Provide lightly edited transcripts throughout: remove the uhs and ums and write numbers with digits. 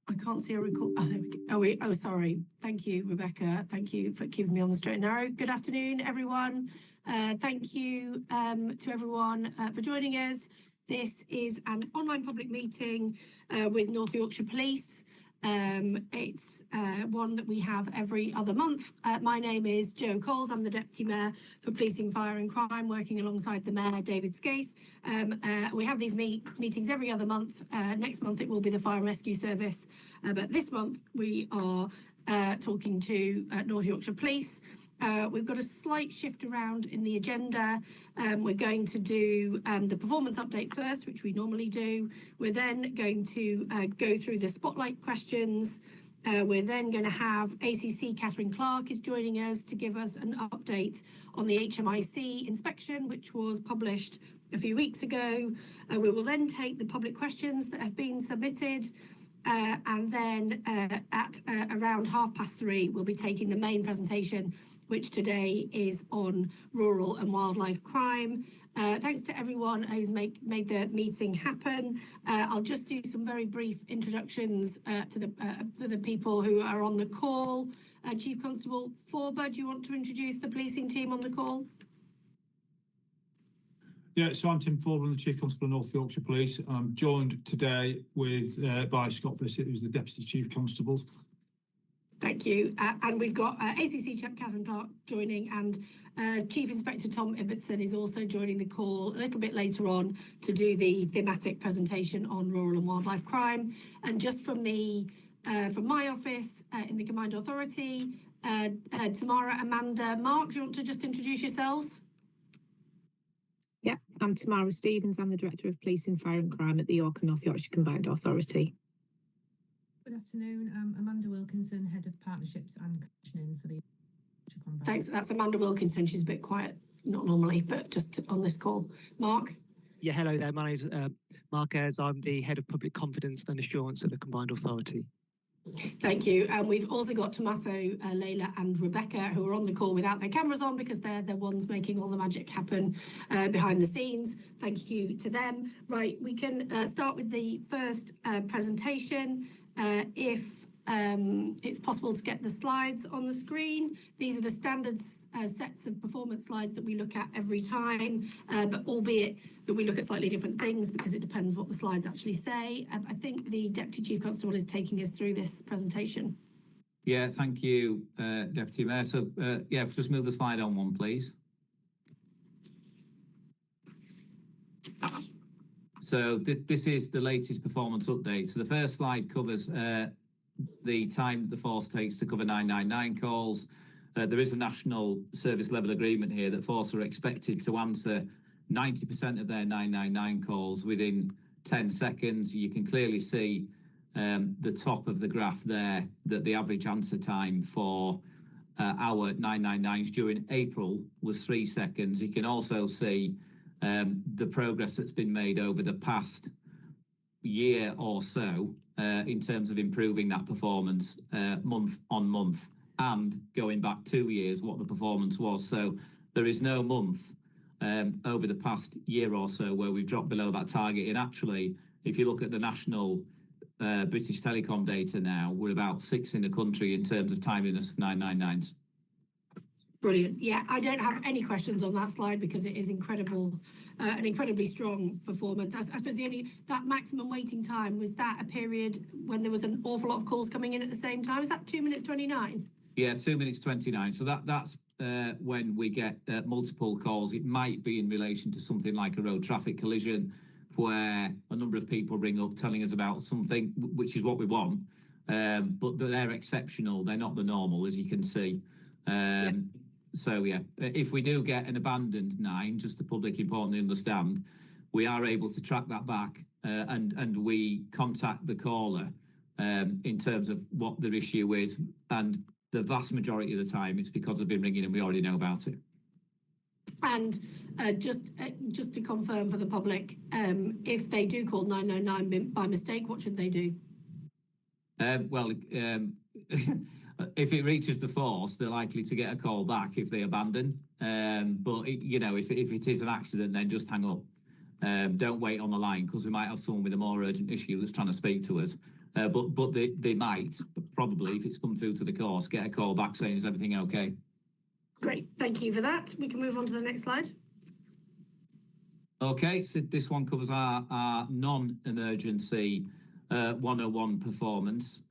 I can't see a record. Oh, there we go. Oh, sorry. Thank you, Rebecca. Thank you for keeping me on the straight and narrow. Good afternoon, everyone. Thank you to everyone for joining us. This is an online public meeting with North Yorkshire Police. It's one that we have every other month. My name is Jo Coles. I'm the Deputy Mayor for Policing, Fire and Crime, working alongside the Mayor, David Skaith. We have these meetings every other month. Next month it will be the Fire and Rescue Service. But this month we are talking to North Yorkshire Police. We've got a slight shift around in the agenda. We're going to do the performance update first, which we normally do. We're then going to go through the spotlight questions. We're then going to have ACC Catherine Clark is joining us to give us an update on the HMIC inspection, which was published a few weeks ago. We will then take the public questions that have been submitted. And then at around 3:30, we'll be taking the main presentation, which today is on rural and wildlife crime. Thanks to everyone who's made the meeting happen. I'll just do some very brief introductions to the people who are on the call. Chief Constable Forber, do you want to introduce the policing team on the call? Yeah, so I'm Tim Forber, I'm the Chief Constable of North Yorkshire Police. I'm joined today by Scott Brissett, who's the Deputy Chief Constable. Thank you. And we've got ACC Catherine Clark joining, and Chief Inspector Tom Ibbotson is also joining the call a little bit later on to do the thematic presentation on rural and wildlife crime. And just from my office in the Combined Authority, Tamara, Amanda, Mark, do you want to just introduce yourselves? Yeah, I'm Tamara Stevens. I'm the Director of Policing, Fire and Crime at the York and North Yorkshire Combined Authority. Good afternoon. I'm Amanda Wilkinson, Head of Partnerships and Commissioning for the Combined. Thanks. That's Amanda Wilkinson. She's a bit quiet, not normally, but just on this call. Mark? Yeah, hello there. My name's Mark Ayres. I'm the Head of Public Confidence and Assurance at the Combined Authority. Thank you. And we've also got Tommaso, Leila and Rebecca, who are on the call without their cameras on because they're the ones making all the magic happen behind the scenes. Thank you to them. Right, we can start with the first presentation. If it's possible to get the slides on the screen. These are the standard sets of performance slides that we look at every time, but albeit that we look at slightly different things because it depends what the slides actually say. I think the Deputy Chief Constable is taking us through this presentation. Yeah, thank you, Deputy Mayor. So, yeah, just move the slide on one, please. So this is the latest performance update. So the first slide covers the time the force takes to cover 999 calls. There is a national service level agreement here that force are expected to answer 90% of their 999 calls within 10 seconds. You can clearly see the top of the graph there that the average answer time for our 999s during April was 3 seconds. You can also see the progress that's been made over the past year or so in terms of improving that performance month on month, and going back 2 years what the performance was. So there is no month over the past year or so where we've dropped below that target. And actually, if you look at the national British Telecom data now, we're about 6 in the country in terms of timeliness of 999s. Brilliant. Yeah, I don't have any questions on that slide because it is incredible, an incredibly strong performance. I suppose that maximum waiting time, was that a period when there was an awful lot of calls coming in at the same time? Is that 2 minutes 29? Yeah, 2 minutes 29. So that's when we get multiple calls. It might be in relation to something like a road traffic collision where a number of people ring up telling us about something, which is what we want. But they're exceptional. They're not the normal, as you can see. Yeah. So, yeah, if we do get an abandoned 9, just the public importantly understand, we are able to track that back and we contact the caller in terms of what their issue is, and the vast majority of the time it's because they've been ringing and we already know about it. And just to confirm for the public, if they do call 999 by mistake, what should they do? If it reaches the force, they're likely to get a call back if they abandon. But if it is an accident, then just hang up. Don't wait on the line, because we might have someone with a more urgent issue that's trying to speak to us. But they might probably, if it's come through to the course, get a call back saying, is everything okay? Great, thank you for that. We can move on to the next slide. Okay, so this one covers our non-emergency 101 performance.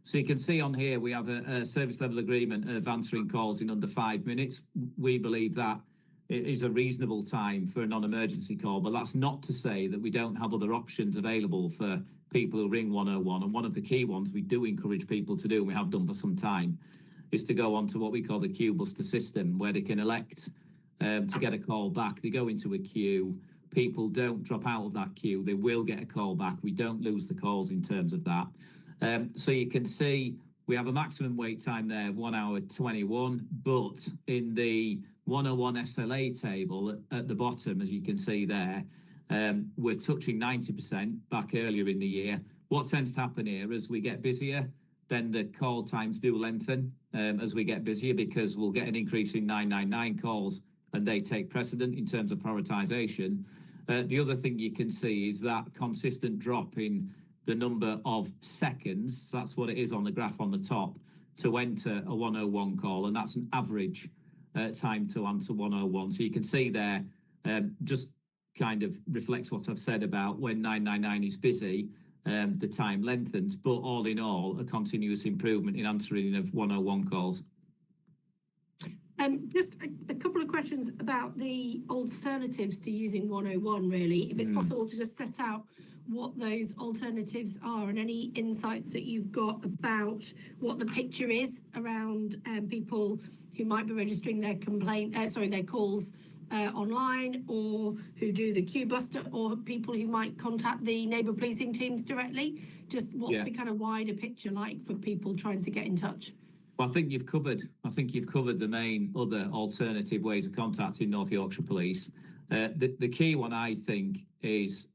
So you can see on here we have a service level agreement of answering calls in under 5 minutes. We believe that it is a reasonable time for a non-emergency call, but that's not to say that we don't have other options available for people who ring 101. And one of the key ones we do encourage people to do, and we have done for some time, is to go on to what we call the queue buster system, where they can elect to get a call back. They go into a queue. People don't drop out of that queue. They will get a call back. We don't lose the calls in terms of that. So you can see we have a maximum wait time there of 1 hour 21, but in the 101 SLA table at the bottom, as you can see there, we're touching 90% back earlier in the year. What tends to happen here as we get busier, then the call times do lengthen as we get busier, because we'll get an increase in 999 calls and they take precedent in terms of prioritisation. The other thing you can see is that consistent drop in the number of seconds. That's what it is on the graph on the top to enter a 101 call, and that's an average time to answer 101. So you can see there, just kind of reflects what I've said about when 999 is busy, the time lengthens, but all in all, a continuous improvement in answering of 101 calls. Just a couple of questions about the alternatives to using 101, really. If it's possible to just set out what those alternatives are and any insights that you've got about what the picture is around people who might be registering their their calls online, or who do the queue buster, or people who might contact the neighbour policing teams directly. Just what's the kind of wider picture like for people trying to get in touch? Well, I think you've covered the main other alternative ways of contacting North Yorkshire Police. The key one, I think, is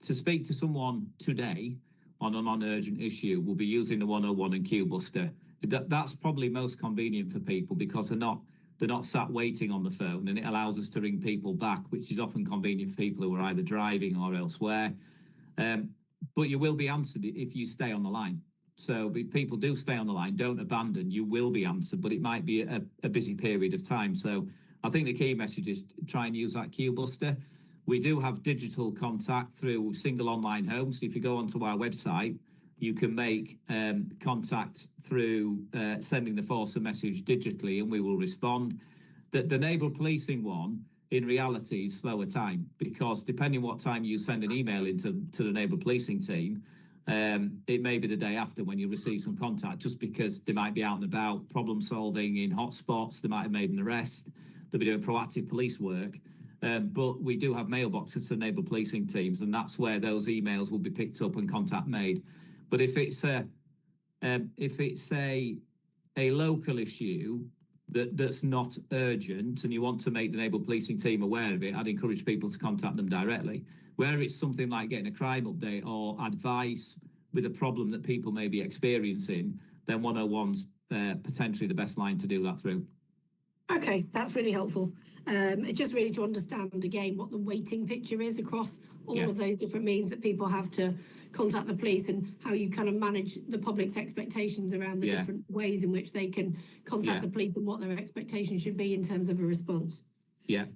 to speak to someone today on a non-urgent issue. Will be using the 101 and queue buster. That's probably most convenient for people, because they're not sat waiting on the phone, and it allows us to ring people back, which is often convenient for people who are either driving or elsewhere. But you will be answered if you stay on the line. So people do stay on the line, don't abandon, you will be answered, but it might be a busy period of time. So I think the key message is try and use that queue buster. We do have digital contact through single online home. So if you go onto our website, you can make contact through sending the force a message digitally, and we will respond. The neighbour policing one, in reality, is slower time, because depending what time you send an email into the neighbour policing team, it may be the day after when you receive some contact, just because they might be out and about, problem solving in hotspots, they might have made an arrest, they'll be doing proactive police work. But we do have mailboxes for neighbour policing teams, and that's where those emails will be picked up and contact made. But if it's a local issue that's not urgent, and you want to make the neighbour policing team aware of it, I'd encourage people to contact them directly. Where it's something like getting a crime update or advice with a problem that people may be experiencing, then 101's potentially the best line to do that through. Okay, that's really helpful. It's just really to understand again what the waiting picture is across all of those different means that people have to contact the police, and how you kind of manage the public's expectations around the different ways in which they can contact the police, and what their expectations should be in terms of a response. Yeah.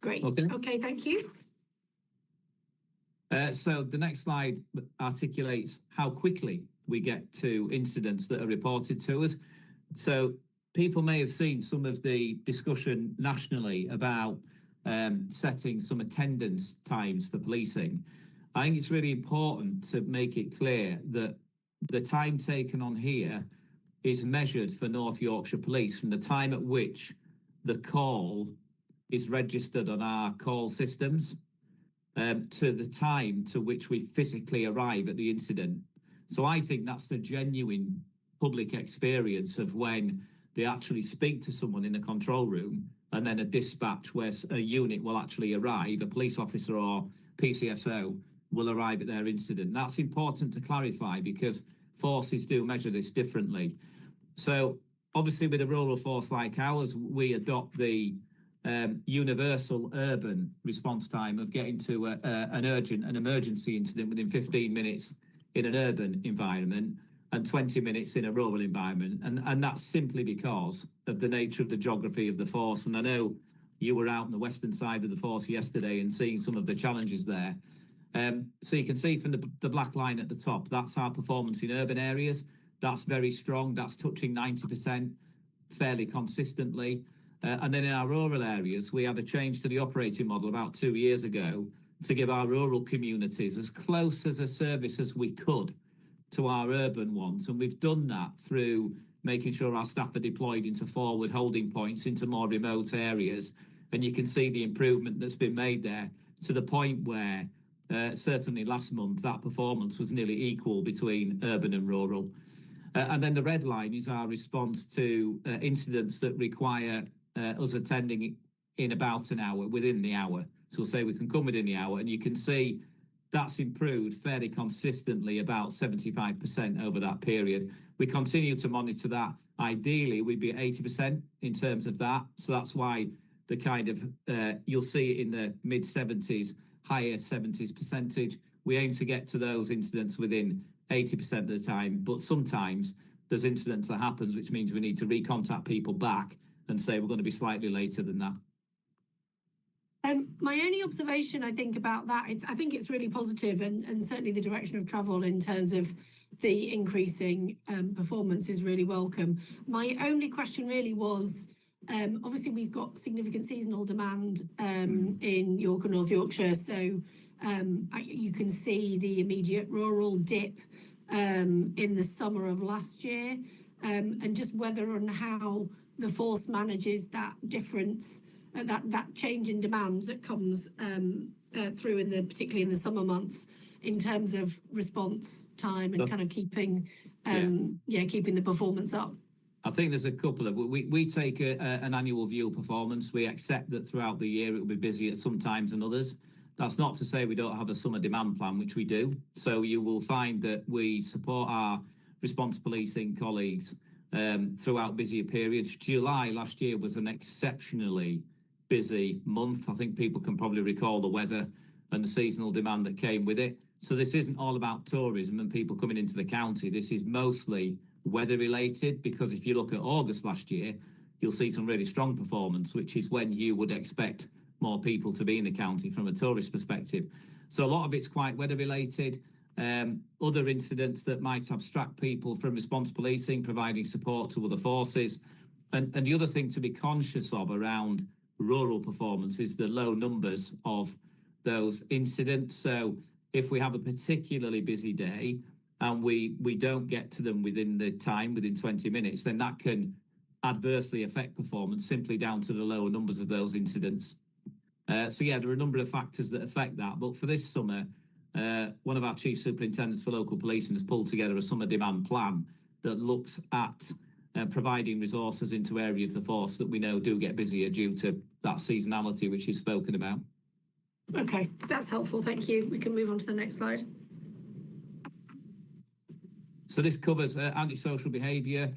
Great. Okay, thank you. So the next slide articulates how quickly we get to incidents that are reported to us. So people may have seen some of the discussion nationally about setting some attendance times for policing. I think it's really important to make it clear that the time taken on here is measured for North Yorkshire Police from the time at which the call is registered on our call systems. to the time to which we physically arrive at the incident. So I think that's the genuine public experience of when they actually speak to someone in a control room, and then a dispatch where a unit will actually arrive, a police officer or PCSO will arrive at their incident. That's important to clarify because forces do measure this differently. So obviously with a rural force like ours, we adopt the universal urban response time of getting to an emergency incident within 15 minutes in an urban environment and 20 minutes in a rural environment. And that's simply because of the nature of the geography of the force. And I know you were out on the western side of the force yesterday and seeing some of the challenges there. So you can see from the black line at the top, that's our performance in urban areas. That's very strong. That's touching 90% fairly consistently. And then in our rural areas, we had a change to the operating model about 2 years ago to give our rural communities as close as a service as we could to our urban ones. And we've done that through making sure our staff are deployed into forward holding points into more remote areas. And you can see the improvement that's been made there to the point where certainly last month that performance was nearly equal between urban and rural. And then the red line is our response to incidents that require us attending in about an hour, within the hour. So we'll say we can come within the hour, and you can see that's improved fairly consistently, about 75% over that period. We continue to monitor that. Ideally, we'd be at 80% in terms of that. So that's why the kind of, you'll see it in the mid 70s, higher 70s percentage. We aim to get to those incidents within 80% of the time, but sometimes there's incidents that happens, which means we need to recontact people back and say we're going to be slightly later than that. My only observation, I think, about that, I think it's really positive, and certainly the direction of travel in terms of the increasing performance is really welcome. My only question really was, obviously we've got significant seasonal demand in York and North Yorkshire, so you can see the immediate rural dip in the summer of last year, and just whether and how the force manages that difference, that change in demand that comes through particularly in the summer months, in terms of response time and kind of keeping keeping the performance up. I think there's a couple of, we take an annual view of performance. We accept that throughout the year it will be busy at some times than others. That's not to say we don't have a summer demand plan, which we do. So you will find that we support our response policing colleagues throughout busier periods. July last year was an exceptionally busy month. I think people can probably recall the weather and the seasonal demand that came with it. So this isn't all about tourism and people coming into the county. This is mostly weather related, because if you look at August last year, you'll see some really strong performance, which is when you would expect more people to be in the county from a tourist perspective. So a lot of it's quite weather related. Other incidents that might abstract people from response policing, providing support to other forces. And the other thing to be conscious of around rural performance is the low numbers of those incidents. So if we have a particularly busy day and we don't get to them within the time, within 20 minutes, then that can adversely affect performance simply down to the lower numbers of those incidents. So yeah, there are a number of factors that affect that. But for this summer, one of our chief superintendents for local policing has pulled together a summer demand plan that looks at providing resources into areas of the force that we know do get busier due to that seasonality which you've spoken about. Okay, that's helpful. Thank you. We can move on to the next slide. So this covers antisocial behaviour.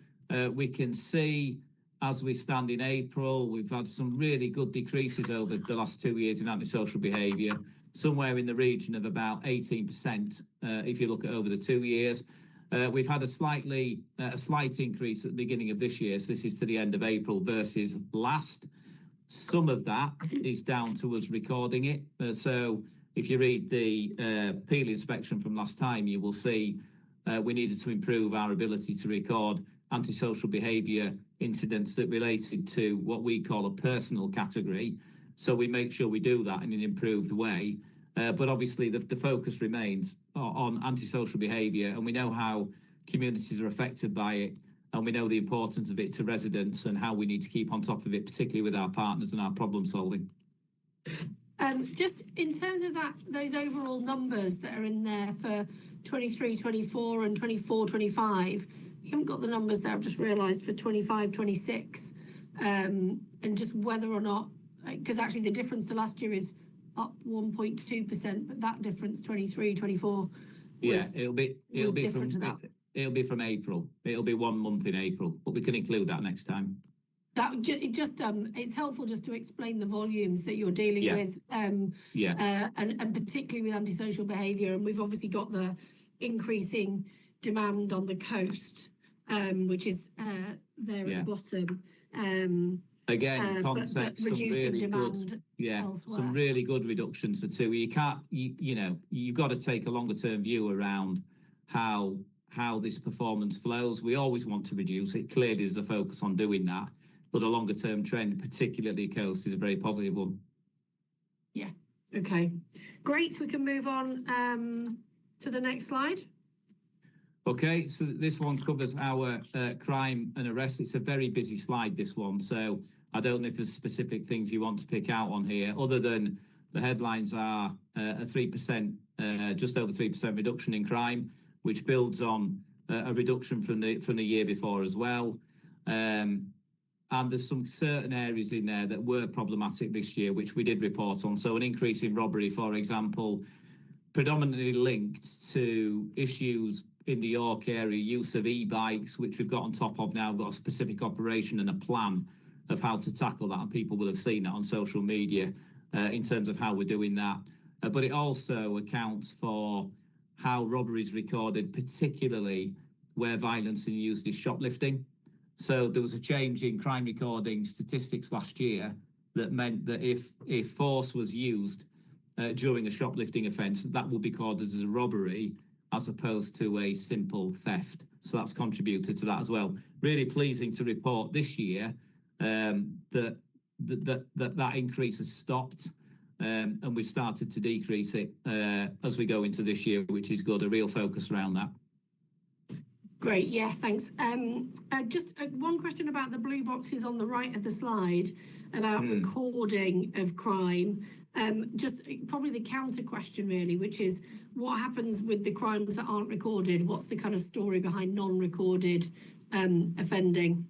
We can see as we stand in April, we've had some really good decreases over the last 2 years in antisocial behaviour, somewhere in the region of about 18% if you look at over the 2 years. We've had a slight increase at the beginning of this year, so this is to the end of April versus last. Some of that is down to us recording it. So if you read the Peel inspection from last time, you will see we needed to improve our ability to record antisocial behaviour incidents that related to what we call a personal category. So we make sure we do that in an improved way. But obviously the focus remains on antisocial behaviour, and we know how communities are affected by it, and we know the importance of it to residents and how we need to keep on top of it, particularly with our partners and our problem solving. Just in terms of those overall numbers that are in there for 23, 24 and 24, 25, you haven't got the numbers there, I've just realised, for 25, 26. And just whether or not, because actually the difference to last year is up 1.2%, but that difference, 23, 24, Yeah, it'll be different to that. It'll be from April. It'll be 1 month in April, but we can include that next time. It's helpful just to explain the volumes that you're dealing with, and particularly with antisocial behaviour. And we've obviously got the increasing demand on the coast, which is there at the bottom. Again, context, but some reducing really demand good, some really good reductions for two. You can't, you've got to take a longer term view around how this performance flows. We always want to reduce it. Clearly, there's a focus on doing that, but a longer term trend, particularly coast, is a very positive one. Yeah. Okay. Great. We can move on to the next slide. Okay, so this one covers our crime and arrest. It's a very busy slide, this one. So I don't know if there's specific things you want to pick out on here, other than the headlines are a 3%, just over 3% reduction in crime, which builds on a reduction from the year before as well. And there's some certain areas in there that were problematic this year, which we did report on. So an increase in robbery, for example, predominantly linked to issues in the York area, use of e-bikes, which we've got on top of now. We've got a specific operation and a plan of how to tackle that, and people will have seen that on social media in terms of how we're doing that. But it also accounts for how robbery is recorded, particularly where violence is used is shoplifting. So there was a change in crime recording statistics last year that meant that if force was used during a shoplifting offence, that will be recorded as a robbery as opposed to a simple theft. So that's contributed to that as well. Really pleasing to report this year that increase has stopped, and we've started to decrease it as we go into this year, which is good. A real focus around that. Great, yeah, thanks. Just one question about the blue boxes on the right of the slide about recording of crime. Just probably the counter question really, which is what happens with the crimes that aren't recorded? What's the kind of story behind non-recorded offending?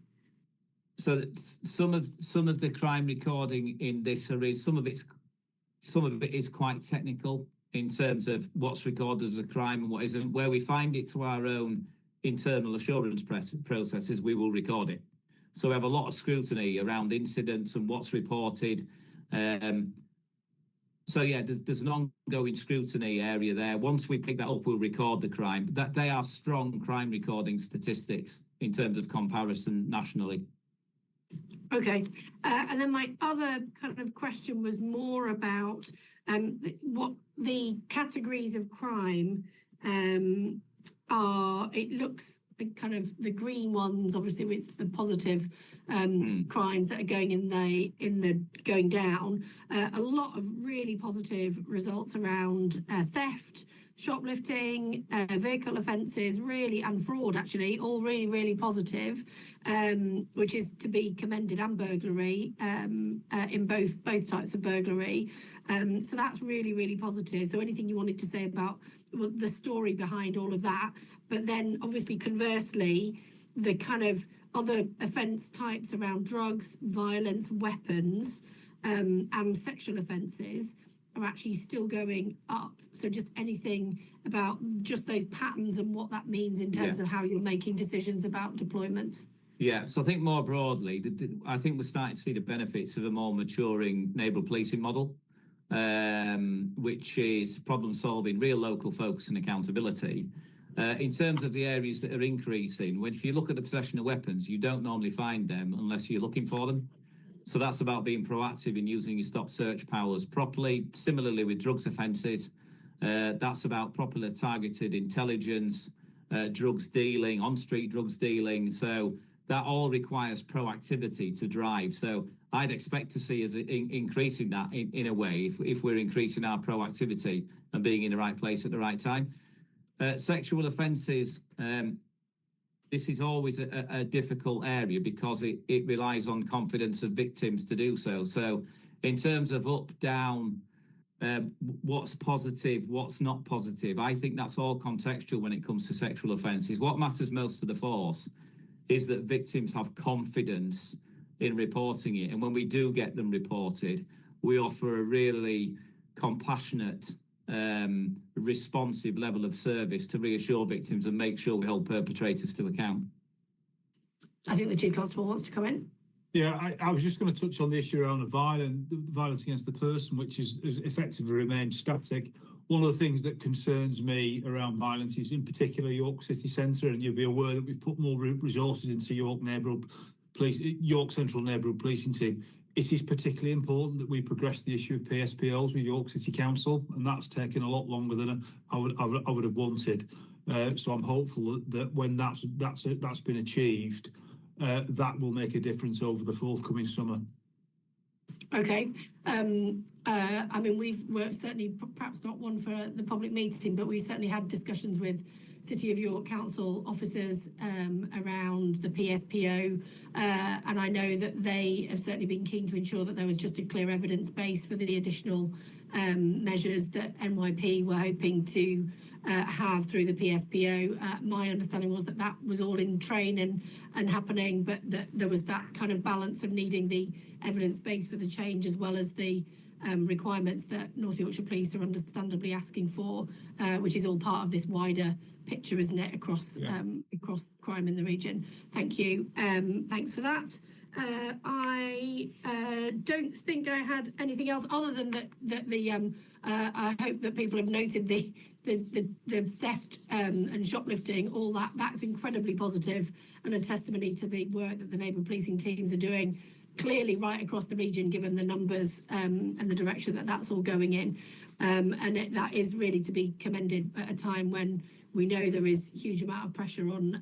So some of the crime recording in this are some of it is quite technical in terms of what's recorded as a crime and what isn't. Where we find it through our own internal assurance processes, we will record it. So we have a lot of scrutiny around incidents and what's reported. So yeah, there's an ongoing scrutiny area there. Once we pick that up, we'll record the crime. That they are strong crime recording statistics in terms of comparison nationally. Okay. And then my other kind of question was more about what the categories of crime are. It looks kind of the green ones, obviously, with the positive crimes that are going down. A lot of really positive results around theft, shoplifting, vehicle offences, really, and fraud, actually, all really, really positive, which is to be commended, and burglary in both types of burglary. So that's really, really positive. So anything you wanted to say about the story behind all of that, but then obviously conversely, the kind of other offence types around drugs, violence, weapons, and sexual offences are actually still going up. So just anything about just those patterns and what that means in terms of how you're making decisions about deployments. Yeah, so I think more broadly, I think we're starting to see the benefits of a more maturing neighbourhood policing model, which is problem solving, real local focus and accountability. In terms of the areas that are increasing, if you look at the possession of weapons, you don't normally find them unless you're looking for them. So that's about being proactive in using your stop search powers properly. Similarly with drugs offences, that's about properly targeted intelligence, drugs dealing, on-street drugs dealing. So that all requires proactivity to drive. So I'd expect to see us increasing that in a way if we're increasing our proactivity and being in the right place at the right time. Sexual offences, this is always a difficult area because it relies on confidence of victims to do so. So in terms of up, down, what's positive, what's not positive. I think that's all contextual when it comes to sexual offences. What matters most to the force is that victims have confidence in reporting it. And when we do get them reported, we offer a really compassionate, responsive level of service to reassure victims and make sure we hold perpetrators to account. I think the Chief Constable wants to come in. Yeah, I was just going to touch on the issue around the violence against the person, which is effectively remained static. One of the things that concerns me around violence is in particular York City Centre, and you'll be aware that we've put more resources into York Central Neighbourhood Policing Team. It is particularly important that we progress the issue of PSPOs with York City Council, and that's taken a lot longer than I would have wanted. So I'm hopeful that when that's been achieved, that will make a difference over the forthcoming summer. Okay. I mean, we're certainly perhaps not one for the public meeting, but we certainly had discussions with City of York Council officers around the PSPO, and I know that they have certainly been keen to ensure that there was just a clear evidence base for the additional measures that NYP were hoping to have through the PSPO. My understanding was that that was all in train and happening, but that there was that kind of balance of needing the evidence base for the change as well as the requirements that North Yorkshire Police are understandably asking for, which is all part of this wider picture, isn't it, across crime in the region. Thank you. Thanks for that. I don't think I had anything else other than that I hope that people have noted the theft and shoplifting, all that's incredibly positive and a testimony to the work that the neighbourhood policing teams are doing clearly right across the region, given the numbers and the direction that that's all going in. That is really to be commended at a time when we know there is a huge amount of pressure on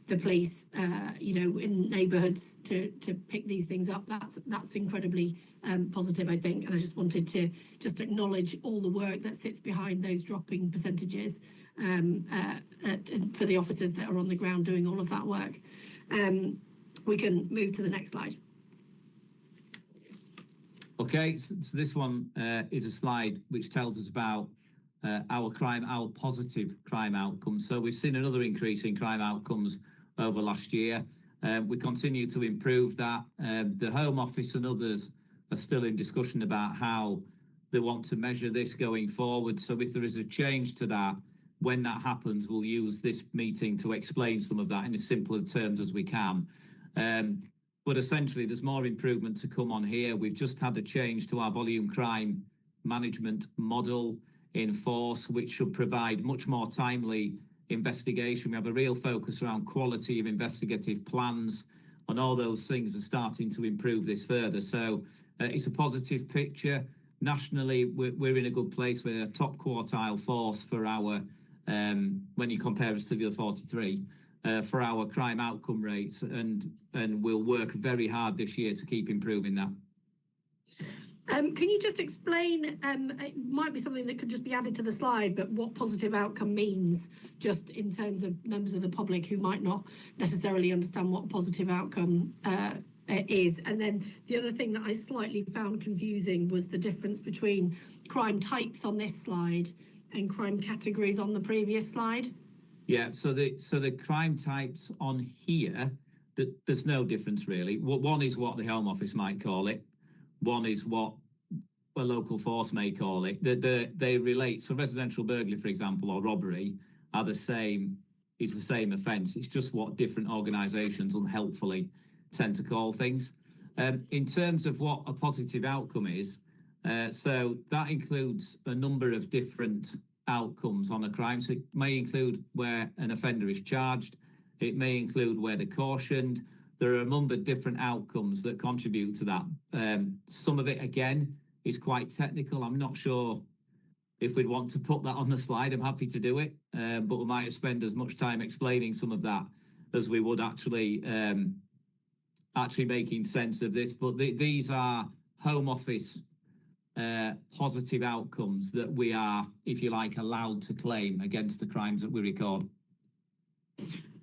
the police, in neighbourhoods to pick these things up. That's incredibly positive, I think. And I just wanted to acknowledge all the work that sits behind those dropping percentages for the officers that are on the ground doing all of that work. We can move to the next slide. Okay, so this one is a slide which tells us about our positive crime outcomes. So we've seen another increase in crime outcomes over last year. We continue to improve that. The Home Office and others are still in discussion about how they want to measure this going forward. So if there is a change to that, when that happens, we'll use this meeting to explain some of that in as simpler terms as we can. But essentially, there's more improvement to come on here. We've just had a change to our volume crime management model in force, which should provide much more timely investigation. We have a real focus around quality of investigative plans, and all those things are starting to improve this further. So it's a positive picture. Nationally, we're in a good place. We're a top quartile force for our, when you compare us to the other 43, for our crime outcome rates, and we'll work very hard this year to keep improving that. Can you just explain, it might be something that could just be added to the slide, but what positive outcome means, just in terms of members of the public who might not necessarily understand what a positive outcome is. And then the other thing that I slightly found confusing was the difference between crime types on this slide and crime categories on the previous slide. Yeah, so the crime types on here, there's no difference really. One is what the Home Office might call it. One is what a local force may call it. They relate. So residential burglary, for example, or robbery are the same offence. It's just what different organisations unhelpfully tend to call things. In terms of what a positive outcome is, so that includes a number of different outcomes on a crime. So it may include where an offender is charged. It may include where they're cautioned. There are a number of different outcomes that contribute to that. Some of it, again, is quite technical. I'm not sure if we'd want to put that on the slide. I'm happy to do it, but we might spend as much time explaining some of that as we would actually making sense of this. But these are Home Office positive outcomes that we are, if you like, allowed to claim against the crimes that we record.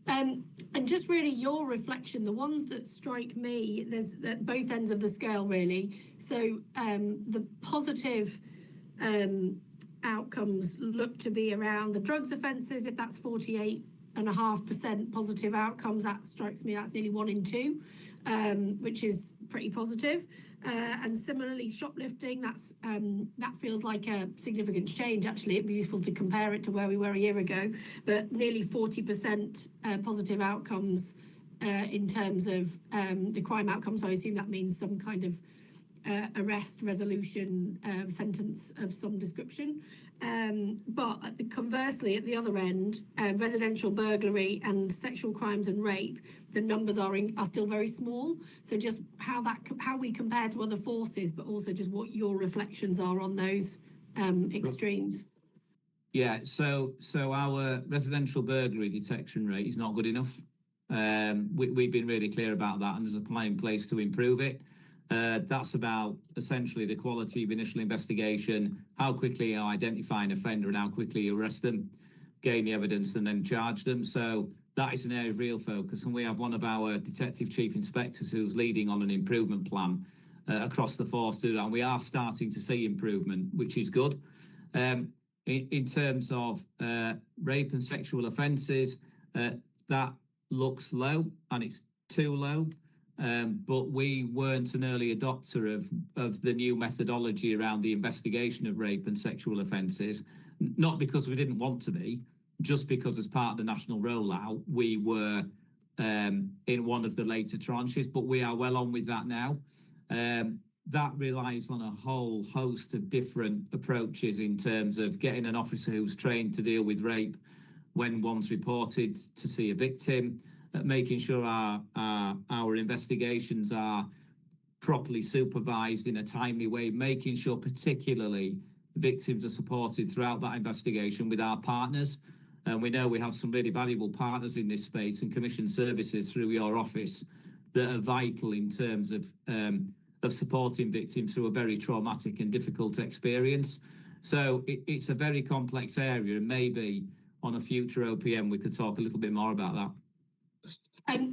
And just really your reflection, the ones that strike me, there's at both ends of the scale really. So the positive outcomes look to be around the drugs offences. If that's 48.5% positive outcomes, that strikes me that's nearly 1 in 2, which is pretty positive. And similarly, shoplifting, that feels like a significant change. Actually, it'd be useful to compare it to where we were a year ago, but nearly 40% positive outcomes in terms of the crime outcomes. So I assume that means some kind of arrest, resolution, sentence of some description. But conversely, at the other end, residential burglary and sexual crimes and rape, the numbers are still very small. So just how we compare to other forces, but also just what your reflections are on those extremes. Yeah, so our residential burglary detection rate is not good enough. We've been really clear about that, and there's a plan in place to improve it. That's about essentially the quality of initial investigation, how quickly you identify an offender and how quickly you arrest them, gain the evidence and then charge them. So that is an area of real focus, and we have one of our detective chief inspectors who's leading on an improvement plan across the force to do that, and we are starting to see improvement, which is good. In terms of rape and sexual offences, that looks low, and it's too low. But we weren't an early adopter of the new methodology around the investigation of rape and sexual offences, not because we didn't want to be, just because as part of the national rollout, we were in one of the later tranches, but we are well on with that now. That relies on a whole host of different approaches in terms of getting an officer who's trained to deal with rape when one's reported to see a victim, making sure our investigations are properly supervised in a timely way, making sure particularly victims are supported throughout that investigation with our partners. And we know we have some really valuable partners in this space and commission services through your office that are vital in terms of supporting victims through a very traumatic and difficult experience. So it's a very complex area, and maybe on a future OPM we could talk a little bit more about that.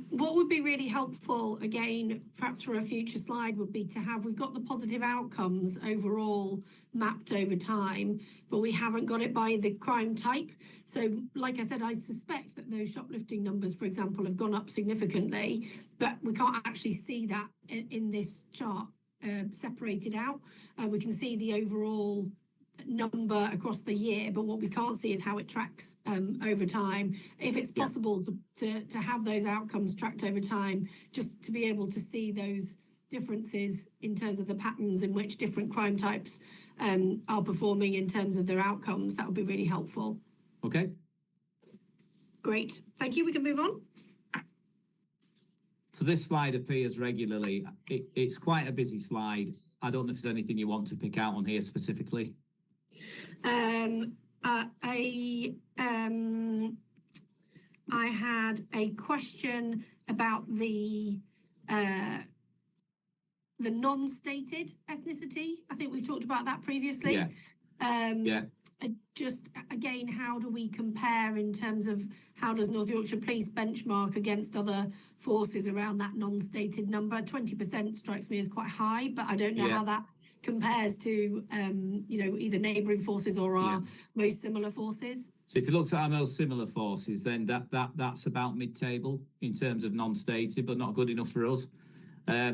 What would be really helpful, again, perhaps for a future slide, would be to have, we've got the positive outcomes overall mapped over time, but we haven't got it by the crime type. So like I said, I suspect that those shoplifting numbers, for example, have gone up significantly, but we can't actually see that in this chart separated out. We can see the overall number across the year, but what we can't see is how it tracks over time. If it's possible to have those outcomes tracked over time, just to be able to see those differences in terms of the patterns in which different crime types are performing in terms of their outcomes, that would be really helpful. Okay. Great, thank you. We can move on. So this slide appears regularly. It's quite a busy slide. I don't know if there's anything you want to pick out on here specifically. I had a question about the non-stated ethnicity. I think we've talked about that previously. Just again, how do we compare in terms of how does North Yorkshire Police benchmark against other forces around that non-stated number? 20% strikes me as quite high, but I don't know how that compares to either neighbouring forces or our most similar forces. So if you looked at our most similar forces, then that's about mid-table in terms of non-stated, but not good enough for us.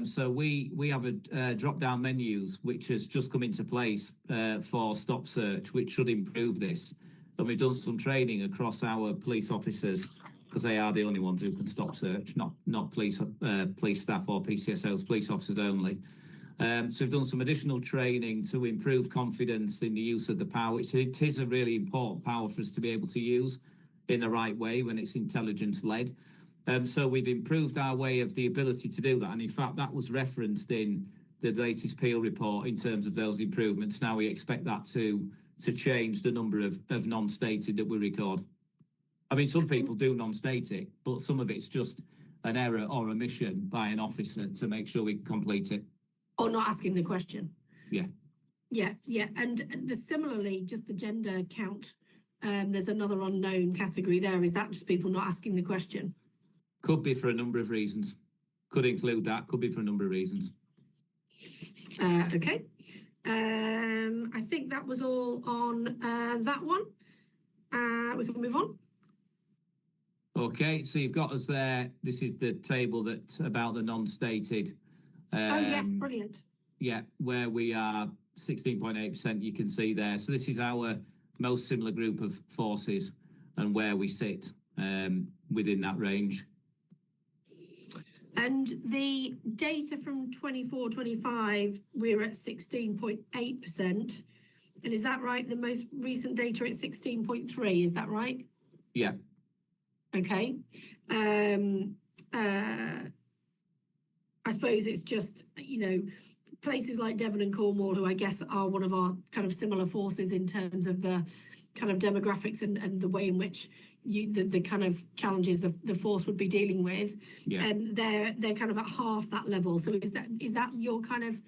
So we have a drop-down menus which has just come into place for stop search, which should improve this. And we've done some training across our police officers, because they are the only ones who can stop search, not police staff or PCSOs, police officers only. So we've done some additional training to improve confidence in the use of the power. It is a really important power for us to be able to use in the right way when it's intelligence-led. So we've improved our way of the ability to do that. And in fact, that was referenced in the latest Peel report in terms of those improvements. Now we expect that to change the number of non-stated that we record. I mean, some people do non-state it, but some of it's just an error or omission by an officer to make sure we complete it. Or not asking the question. Yeah. And similarly, just the gender count, there's another unknown category there. Is that just people not asking the question? Could be for a number of reasons. Could include that. Could be for a number of reasons. Okay. I think that was all on that one. We can move on. Okay, so you've got us there. This is the table that's about the non-stated. Oh yes, brilliant. Yeah, where we are 16.8%, you can see there. So this is our most similar group of forces and where we sit within that range. And the data from 24-25, we're at 16.8%. And is that right? The most recent data at 16.3, is that right? Yeah. Okay. I suppose it's just, you know, places like Devon and Cornwall, who I guess are one of our kind of similar forces in terms of the kind of demographics and the way in which the kind of challenges the force would be dealing with. Yeah. And they're kind of at half that level. So is that your kind of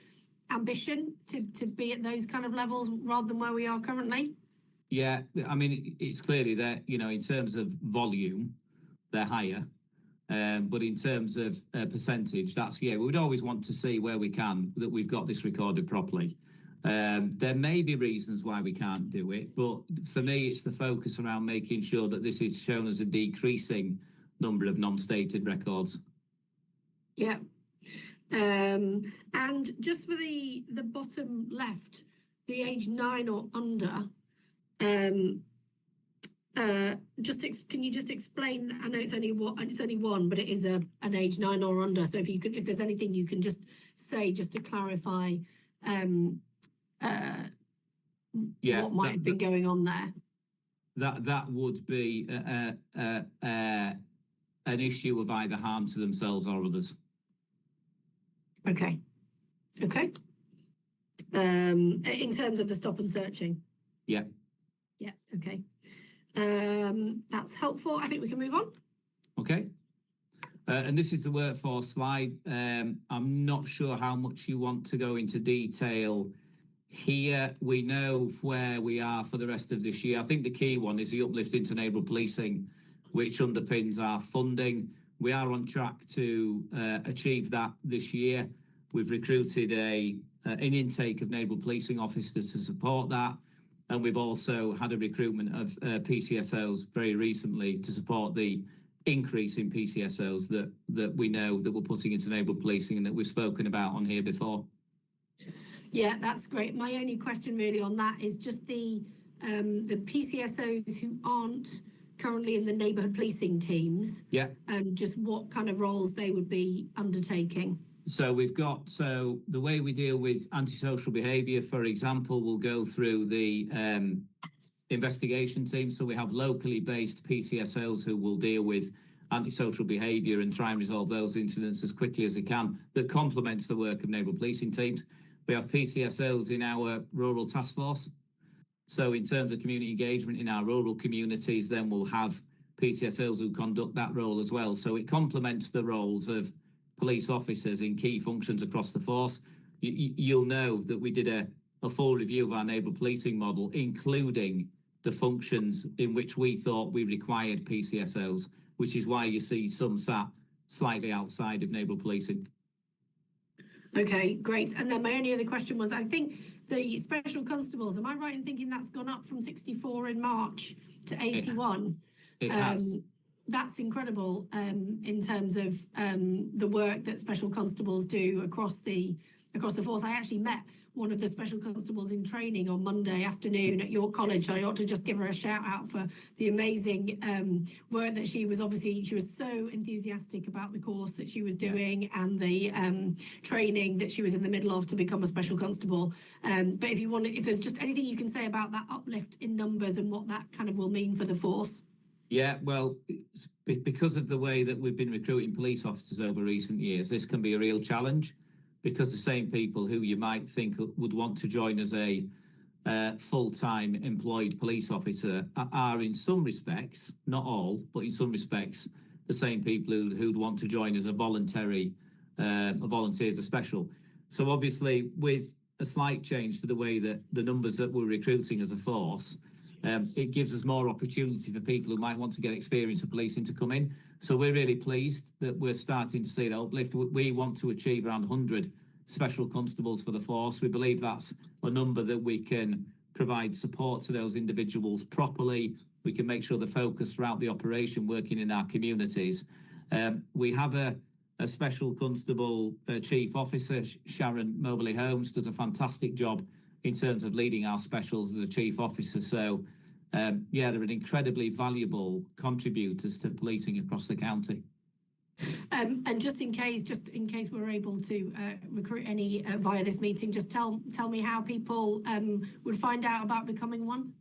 ambition to be at those kind of levels rather than where we are currently? Yeah, I mean, it's clearly that, you know, in terms of volume, they're higher. But in terms of percentage, we would always want to see where we can, that we've got this recorded properly. There may be reasons why we can't do it, but for me, it's the focus around making sure that this is shown as a decreasing number of non-stated records. Yeah. And just for the bottom left, the age 9 or under, can you just explain that? I know it's only one, but it is an age 9 or under. So if there's anything you can just say, just to clarify, what might have been going on there. That would be an issue of either harm to themselves or others. Okay. In terms of the stop and searching. Yeah. Yeah. Okay. That's helpful. I think we can move on. Okay. And this is the workforce slide. I'm not sure how much you want to go into detail here. We know where we are for the rest of this year. I think the key one is the uplift into neighbourhood policing, which underpins our funding. We are on track to achieve that this year. We've recruited an intake of neighbourhood policing officers to support that. And we've also had a recruitment of PCSOs very recently to support the increase in PCSOs that we know that we're putting into neighbourhood policing and that we've spoken about on here before. Yeah, that's great. My only question really on that is just the PCSOs who aren't currently in the neighbourhood policing teams. Yeah. And just what kind of roles they would be undertaking. So the way we deal with antisocial behaviour, for example, will go through the investigation team. So we have locally based PCSOs who will deal with antisocial behaviour and try and resolve those incidents as quickly as they can. That complements the work of neighbourhood policing teams. We have PCSOs in our rural task force. So in terms of community engagement in our rural communities, then we'll have PCSOs who conduct that role as well. So it complements the roles of police officers in key functions across the force. You'll know that we did a full review of our neighbourhood policing model, including the functions in which we thought we required PCSOs, which is why you see some sat slightly outside of neighbourhood policing. Okay, great. And then my only other question was, I think the special constables, am I right in thinking that's gone up from 64 in March to 81? It has. That's incredible in terms of the work that special constables do across the force. I actually met one of the special constables in training on Monday afternoon at York College. I ought to just give her a shout out for the amazing work that she was so enthusiastic about the course that she was doing and the training that she was in the middle of to become a special constable. But if there's just anything you can say about that uplift in numbers and what that kind of will mean for the force. Yeah, well, because of the way that we've been recruiting police officers over recent years, this can be a real challenge because the same people who you might think would want to join as a full-time employed police officer are in some respects, not all, but in some respects, the same people who'd want to join as a volunteer as a special. So obviously, with a slight change to the way that the numbers that we're recruiting as a force, it gives us more opportunity for people who might want to get experience of policing to come in. So we're really pleased that we're starting to see that uplift. We want to achieve around 100 special constables for the force. We believe that's a number that we can provide support to those individuals properly. We can make sure they're focused throughout the operation, working in our communities. We have a special constable chief officer, Sharon Moberly Holmes, does a fantastic job in terms of leading our specials as a chief officer. So, yeah, they're an incredibly valuable contributors to policing across the county. And just in case we're able to recruit any via this meeting, just tell me how people would find out about becoming one.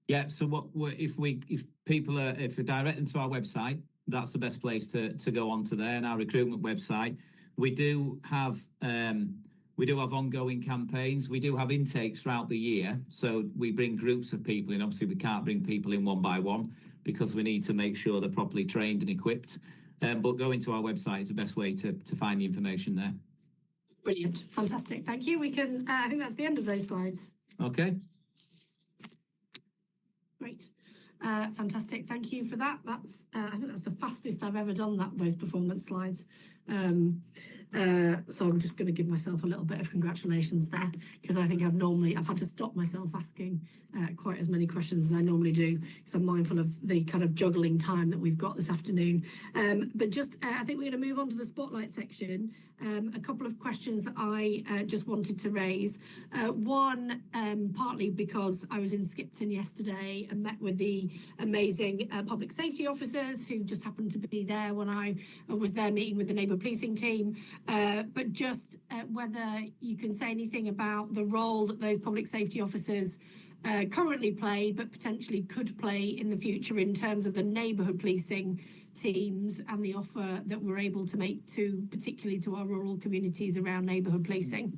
Yeah, so if they're directed to our website, that's the best place to go onto there, and our recruitment website. We do have ongoing campaigns. We do have intakes throughout the year, so we bring groups of people in. Obviously, we can't bring people in one by one because we need to make sure they're properly trained and equipped. But going to our website is the best way to find the information there. Brilliant, fantastic, thank you. We can. I think that's the end of those slides. Okay. Great. Fantastic. Thank you for that. That's I think that's the fastest I've ever done those performance slides. So I'm just going to give myself a little bit of congratulations there, because I think I've had to stop myself asking quite as many questions as I normally do. So I'm mindful of the kind of juggling time that we've got this afternoon. But just I think we're going to move on to the spotlight section. A couple of questions that I just wanted to raise. One, partly because I was in Skipton yesterday and met with the amazing public safety officers who just happened to be there when I was there meeting with the neighbourhood policing team. But just whether you can say anything about the role that those public safety officers currently play, but potentially could play in the future in terms of the neighbourhood policing teams and the offer that we're able to make particularly to our rural communities around neighbourhood policing.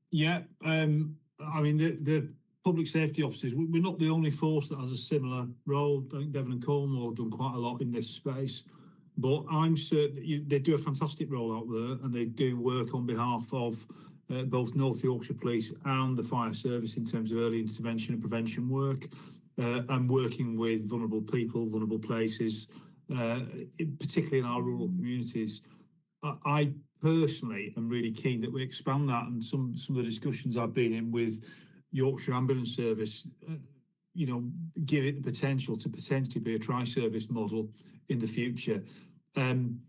Yeah, I mean, the public safety officers, we're not the only force that has a similar role. I think Devon and Cornwall have done quite a lot in this space, but I'm certain that they do a fantastic role out there, and they do work on behalf of both North Yorkshire Police and the fire service in terms of early intervention and prevention work. And working with vulnerable people, vulnerable places, particularly in our rural communities. I personally am really keen that we expand that, and some of the discussions I've been in with Yorkshire Ambulance Service, give it the potential to potentially be a tri-service model in the future. I'm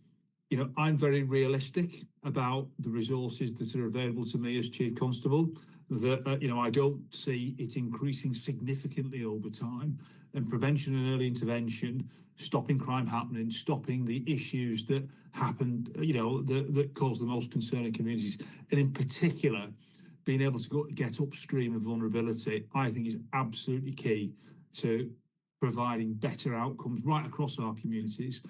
very realistic about the resources that are available to me as Chief Constable. That I don't see it increasing significantly over time, and prevention and early intervention, stopping crime happening, stopping the issues that happen, that cause the most concern in communities, and in particular, being able to get upstream of vulnerability, I think is absolutely key to providing better outcomes right across our communities.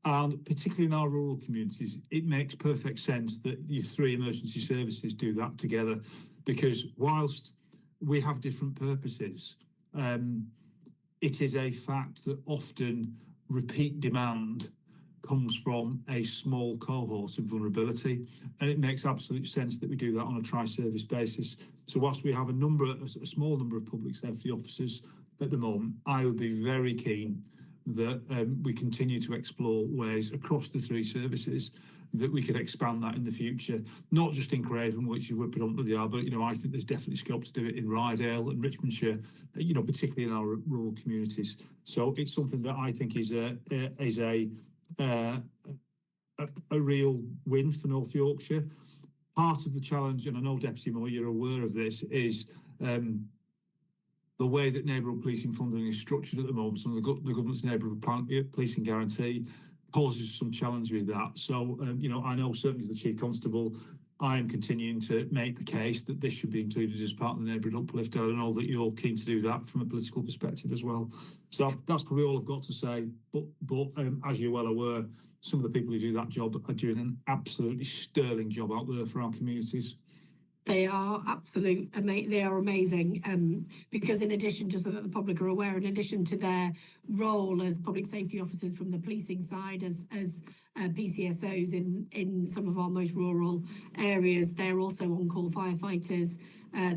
And particularly in our rural communities, it makes perfect sense that your three emergency services do that together, because whilst we have different purposes, it is a fact that often repeat demand comes from a small cohort of vulnerability, and it makes absolute sense that we do that on a tri-service basis. So whilst we have a small number of public safety officers at the moment, I would be very keen that we continue to explore ways across the three services that we could expand that in the future, not just in Craven, which we predominantly are, but I think there's definitely scope to do it in Rydale and Richmondshire, particularly in our rural communities. So it's something that I think is a real win for North Yorkshire. Part of the challenge, and I know Deputy Mayor, you're aware of this, is the way that neighbourhood policing funding is structured at the moment. So the government's neighbourhood policing guarantee poses some challenge with that. So, I know certainly as the Chief Constable, I am continuing to make the case that this should be included as part of the neighbourhood uplift. I know that you're keen to do that from a political perspective as well. So that's probably all I've got to say. But as you're well aware, some of the people who do that job are doing an absolutely sterling job out there for our communities. They are they are amazing, because in addition, just so that the public are aware, in addition to their role as public safety officers from the policing side, as PCSOs in some of our most rural areas, they're also on-call firefighters.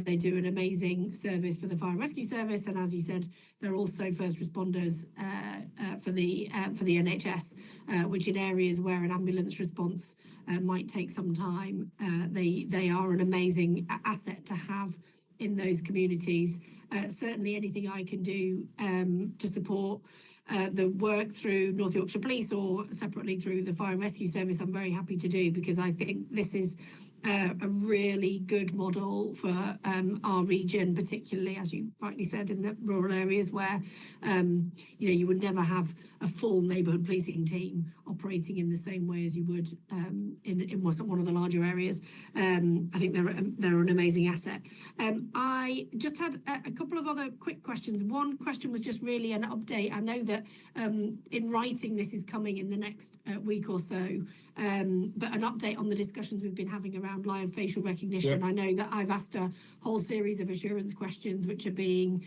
They do an amazing service for the fire and rescue service, and as you said, they're also first responders for the NHS, which in areas where an ambulance response might take some time, they are an amazing asset to have in those communities. Certainly anything I can do to support the work through North Yorkshire Police or separately through the Fire and Rescue Service, I'm very happy to do, because I think this is a really good model for our region, particularly, as you rightly said, in the rural areas where you would never have a full neighbourhood policing team operating in the same way as you would in one of the larger areas. I think they're an amazing asset. I just had a couple of other quick questions. One question was just really an update. I know that in writing this is coming in the next week or so, but an update on the discussions we've been having around live facial recognition. I know that I've asked a whole series of assurance questions which are being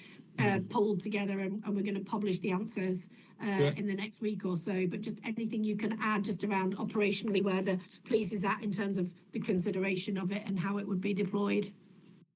pulled together, and we're going to publish the answers in the next week or so. But just anything you can add just around operationally where the police is at in terms of the consideration of it and how it would be deployed.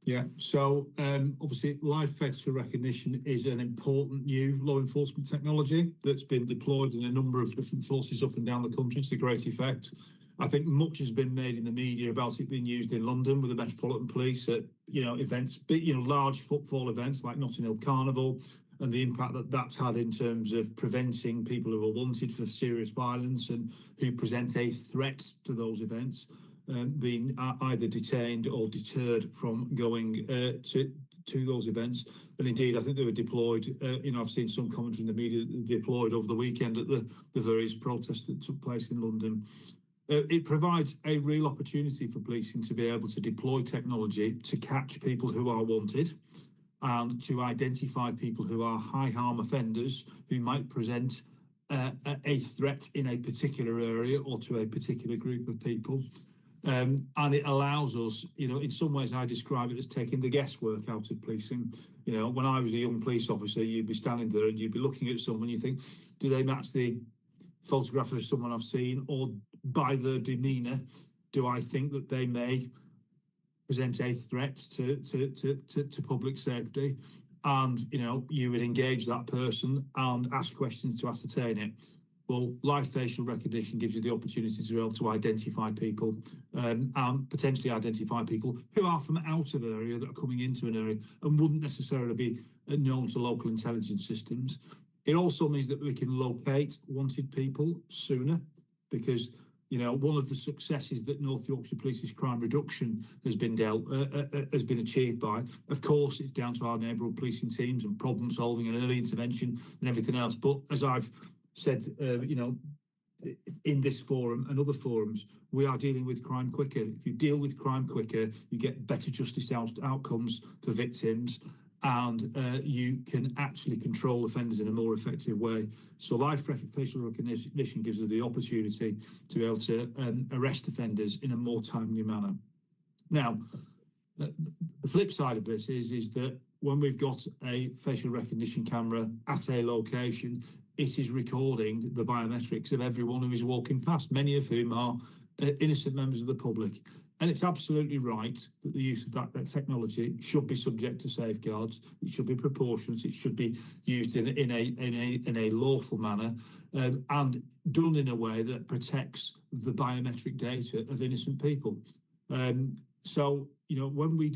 Yeah, so obviously live facial recognition is an important new law enforcement technology that's been deployed in a number of different forces up and down the country to great effect. I think much has been made in the media about it being used in London with the Metropolitan Police at events, large footfall events like Notting Hill Carnival, and the impact that that's had in terms of preventing people who are wanted for serious violence and who present a threat to those events being either detained or deterred from going to those events. And indeed, I think they were deployed, I've seen some commentary in the media that they deployed over the weekend at the various protests that took place in London. It provides a real opportunity for policing to be able to deploy technology to catch people who are wanted and to identify people who are high harm offenders who might present a threat in a particular area or to a particular group of people. And it allows us, in some ways I describe it as taking the guesswork out of policing. When I was a young police officer, you'd be standing there and you'd be looking at someone, you think, do they match the photograph of someone I've seen, or by their demeanour, do I think that they may present a threat to public safety? And, you would engage that person and ask questions to ascertain it. Well, live facial recognition gives you the opportunity to be able to identify people and potentially identify people who are from out of an area that are coming into an area and wouldn't necessarily be known to local intelligence systems. It also means that we can locate wanted people sooner, because one of the successes that North Yorkshire Police's crime reduction has been achieved by, of course, it's down to our neighbourhood policing teams and problem solving and early intervention and everything else. But as I've said, in this forum and other forums, we are dealing with crime quicker. If you deal with crime quicker, you get better justice outcomes for victims, and you can actually control offenders in a more effective way. So live facial recognition gives us the opportunity to be able to arrest offenders in a more timely manner. Now, the flip side of this is that when we've got a facial recognition camera at a location, it is recording the biometrics of everyone who is walking past, many of whom are innocent members of the public. And it's absolutely right that the use of that technology should be subject to safeguards. It should be proportionate. It should be used in a lawful manner and done in a way that protects the biometric data of innocent people. So when we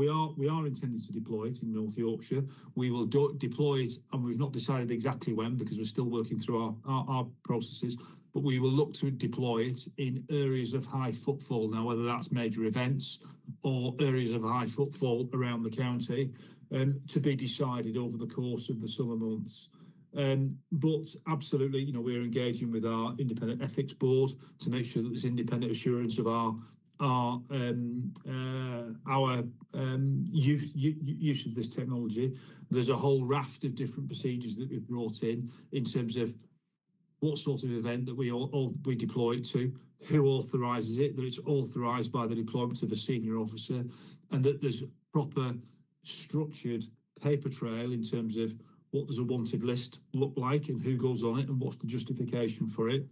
are intending to deploy it in North Yorkshire. We will deploy it, and we've not decided exactly when because we're still working through our processes. But we will look to deploy it in areas of high footfall now, whether that's major events or areas of high footfall around the county, to be decided over the course of the summer months. But absolutely, we're engaging with our independent ethics board to make sure that there's independent assurance of our use of this technology. There's a whole raft of different procedures that we've brought in terms of what sort of event that we deploy it to, who authorises it, that it's authorised by the deployment of a senior officer, and that there's proper structured paper trail in terms of what does a wanted list look like and who goes on it and what's the justification for it.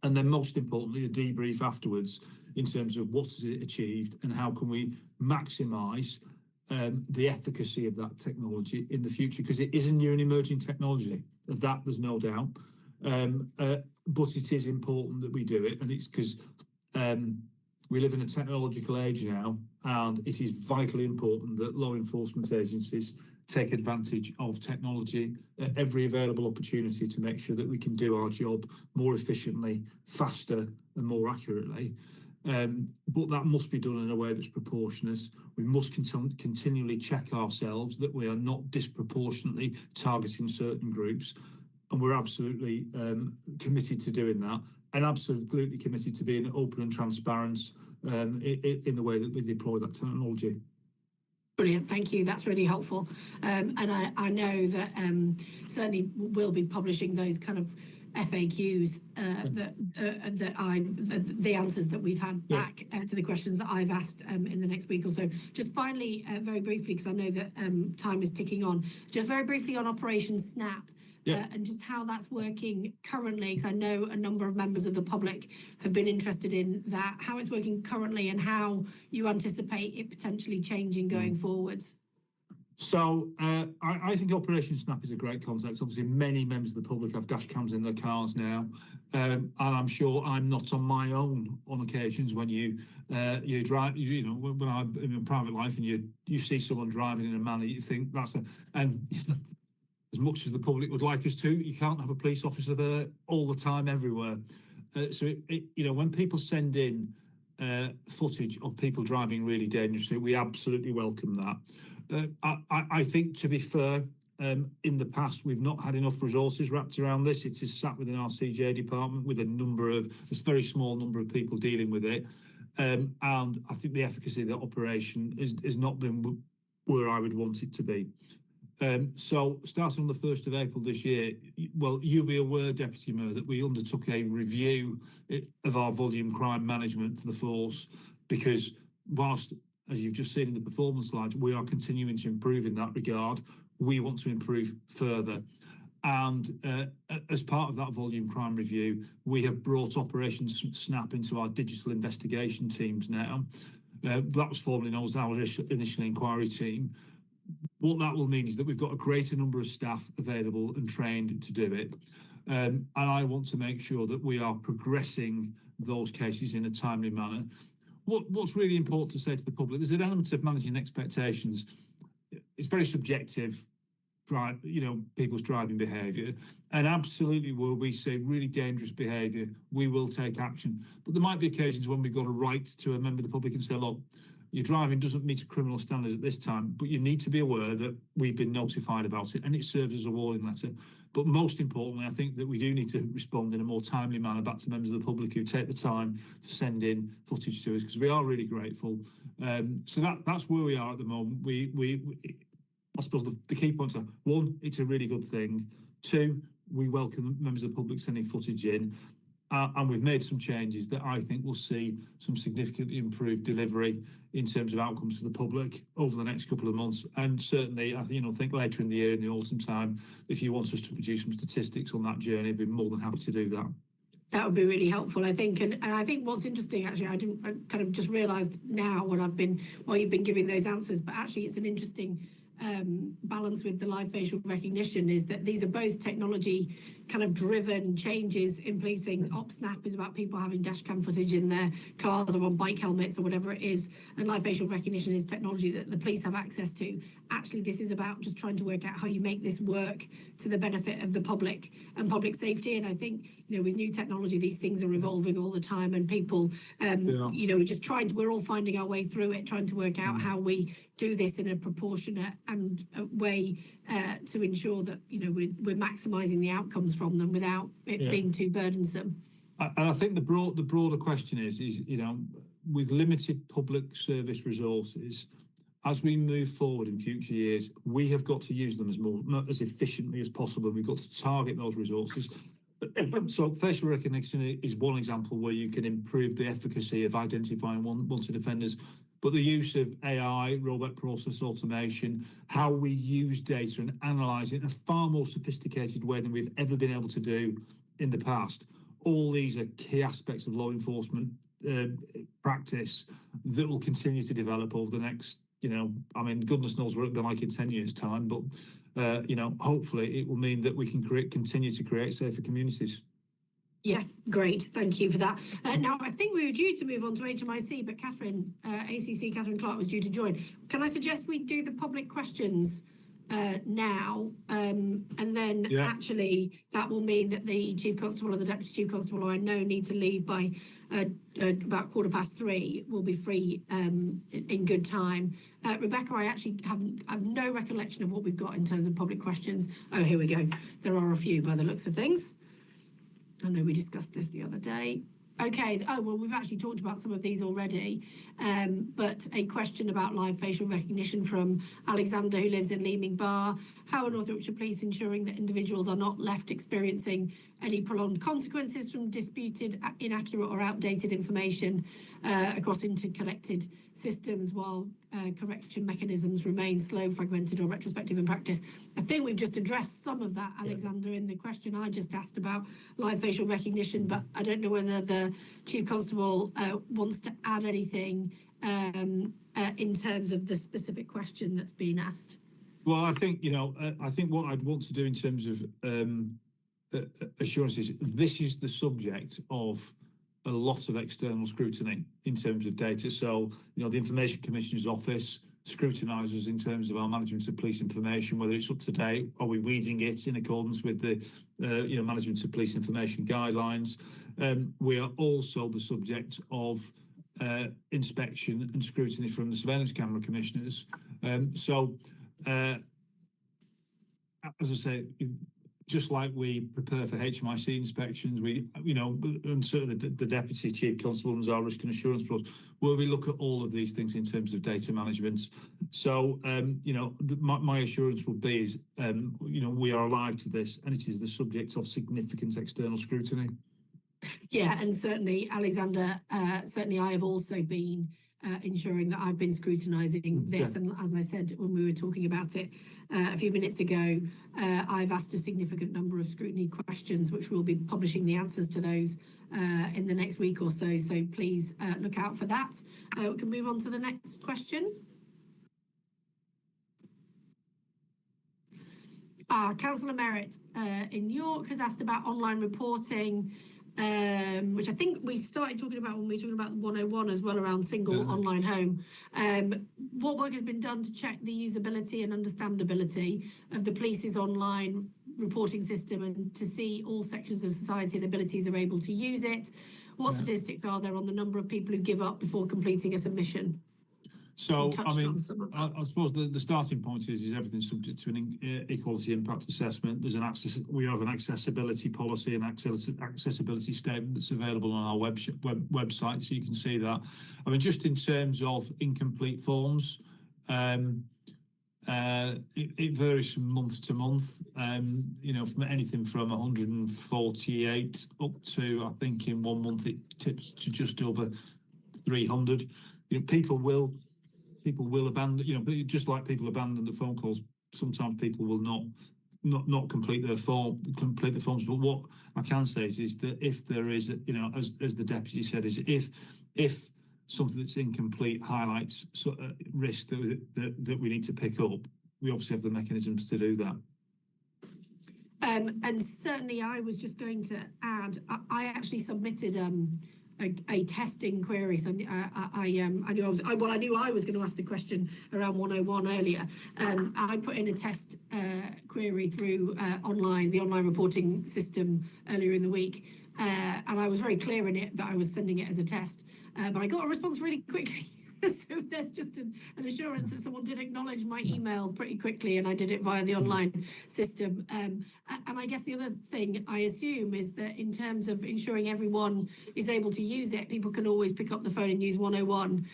And then most importantly, a debrief afterwards in terms of what has it achieved and how can we maximise the efficacy of that technology in the future, because it is a new and emerging technology. Of that, there's no doubt. But it is important that we do it, and it's because we live in a technological age now, and it is vitally important that law enforcement agencies take advantage of technology at every available opportunity to make sure that we can do our job more efficiently, faster, and more accurately. But that must be done in a way that's proportionate. We must continually check ourselves that we are not disproportionately targeting certain groups. And we're absolutely committed to doing that, and absolutely committed to being open and transparent in the way that we deploy that technology. Brilliant, thank you. That's really helpful. And I know that certainly we'll be publishing those kind of FAQs the answers that we've had back to the questions that I've asked in the next week or so. Just finally, very briefly, because I know that time is ticking on, just very briefly on Operation Snap. And just how that's working currently, because I know a number of members of the public have been interested in that, how it's working currently and how you anticipate it potentially changing going forwards. So I think Operation Snap is a great concept. Obviously, many members of the public have dash cams in their cars now, and I'm sure I'm not on my own on occasions when you drive. You know, when I'm in private life and you see someone driving in a manner, you think that's as much as the public would like us to, you can't have a police officer there all the time, everywhere. So when people send in footage of people driving really dangerously, we absolutely welcome that. I think, to be fair, in the past, we've not had enough resources wrapped around this. It is sat within our CJ department with a very small number of people dealing with it. And I think the efficacy of the operation has not been where I would want it to be. So starting on the 1st of April this year, well, you'll be aware, Deputy Mayor, that we undertook a review of our volume crime management for the force, because whilst, as you've just seen in the performance slides, we are continuing to improve in that regard, we want to improve further. And as part of that volume crime review, we have brought Operation Snap into our digital investigation teams now. That was formerly known as our initial inquiry team. What that will mean is that we've got a greater number of staff available and trained to do it. And I want to make sure that we are progressing those cases in a timely manner. What's really important to say to the public, there's an element of managing expectations. It's very subjective, people's driving behaviour. And absolutely, where we see really dangerous behaviour, we will take action. But there might be occasions when we've got a right to a member of the public and say, look, your driving doesn't meet criminal standards at this time, but you need to be aware that we've been notified about it, and it serves as a warning letter. But most importantly, I think that we do need to respond in a more timely manner back to members of the public who take the time to send in footage to us, because we are really grateful. So that's where we are at the moment. I suppose the key points are: 1, it's a really good thing. 2, we welcome members of the public sending footage in. And we've made some changes that I think will see some significantly improved delivery in terms of outcomes for the public over the next couple of months. And certainly, I think later in the year, in the autumn time, if you want us to produce some statistics on that journey, I'd be more than happy to do that. That would be really helpful, I think. And I think what's interesting, actually, I kind of just realised now while you've been giving those answers, but actually it's an interesting balance with the live facial recognition, is that these are both technology kind of driven changes in policing. OpSnap is about people having dash cam footage in their cars or on bike helmets or whatever it is, and live facial recognition is technology that the police have access to. Actually, this is about just trying to work out how you make this work to the benefit of the public and public safety. And I think, with new technology, these things are evolving all the time, and people, we're all finding our way through it, trying to work out how we do this in a proportionate and way to ensure that we're maximising the outcomes from them without it being too burdensome. And I think the broader question is with limited public service resources, as we move forward in future years, we have got to use them as efficiently as possible. We've got to target those resources. So facial recognition is one example where you can improve the efficacy of identifying wanted offenders. But the use of AI, robot process automation, how we use data and analyse it in a far more sophisticated way than we've ever been able to do in the past. All these are key aspects of law enforcement practice that will continue to develop over the next, goodness knows what it'll be like in 10 years' time. But hopefully it will mean that we can continue to create safer communities. Yeah, great. Thank you for that. Now, I think we were due to move on to HMIC, but Catherine, ACC Catherine Clark was due to join. Can I suggest we do the public questions now? And then actually that will mean that the Chief Constable and the Deputy Chief Constable, who I know need to leave by about 3:15, will be free in good time. Rebecca, I actually have no recollection of what we've got in terms of public questions. Oh, here we go. There are a few by the looks of things. I know we discussed this the other day. Okay, oh, well, we've actually talked about some of these already, but a question about live facial recognition from Alexander, who lives in Leeming Bar. How are North Yorkshire Police ensuring that individuals are not left experiencing any prolonged consequences from disputed, inaccurate or outdated information across interconnected systems while correction mechanisms remain slow, fragmented or retrospective in practice? I think we've just addressed some of that, Alexander, in the question I just asked about live facial recognition, but I don't know whether the Chief Constable wants to add anything in terms of the specific question that's been asked. Well, I think, I think what I'd want to do in terms of assurances, this is the subject of a lot of external scrutiny in terms of data. So, the Information Commissioner's Office scrutinises in terms of our management of police information, whether it's up to date, are we reading it in accordance with the, management of police information guidelines. We are also the subject of inspection and scrutiny from the surveillance camera commissioners. As I say, just like we prepare for HMIC inspections, and certainly the Deputy Chief Constable runs our risk and assurance process, where we look at all of these things in terms of data management. So, my assurance will be is, we are alive to this, and it is the subject of significant external scrutiny. Yeah, and certainly, Alexander, certainly I have also been ensuring that I've been scrutinising this. And as I said, when we were talking about it a few minutes ago, I've asked a significant number of scrutiny questions, which we'll be publishing the answers to those in the next week or so. So please look out for that. We can move on to the next question. Councillor Merritt in York has asked about online reporting, which I think we started talking about when we were talking about 101 as well, around single online home. What work has been done to check the usability and understandability of the police's online reporting system and to see all sections of society and abilities are able to use it? What statistics are there on the number of people who give up before completing a submission? So, I suppose the starting point is everything subject to an equality impact assessment. There's we have an accessibility policy and accessibility statement that's available on our website, so you can see that. Just in terms of incomplete forms, it varies from month to month, from anything from 148 up to, I think in 1 month it tips to just over 300. People will abandon, just like people abandon the phone calls, sometimes people will not complete the forms. But what I can say is that if there is, as the deputy said, is if something that's incomplete highlights risk that we need to pick up, we obviously have the mechanisms to do that. And certainly, I was just going to add, I actually submitted a testing query. So I knew I was going to ask the question around 101 earlier. I put in a test query through the online reporting system earlier in the week, and I was very clear in it that I was sending it as a test. But I got a response really quickly. So there's just an assurance that someone did acknowledge my email pretty quickly, and I did it via the online system. And I guess the other thing I assume is that in terms of ensuring everyone is able to use it, people can always pick up the phone and use 101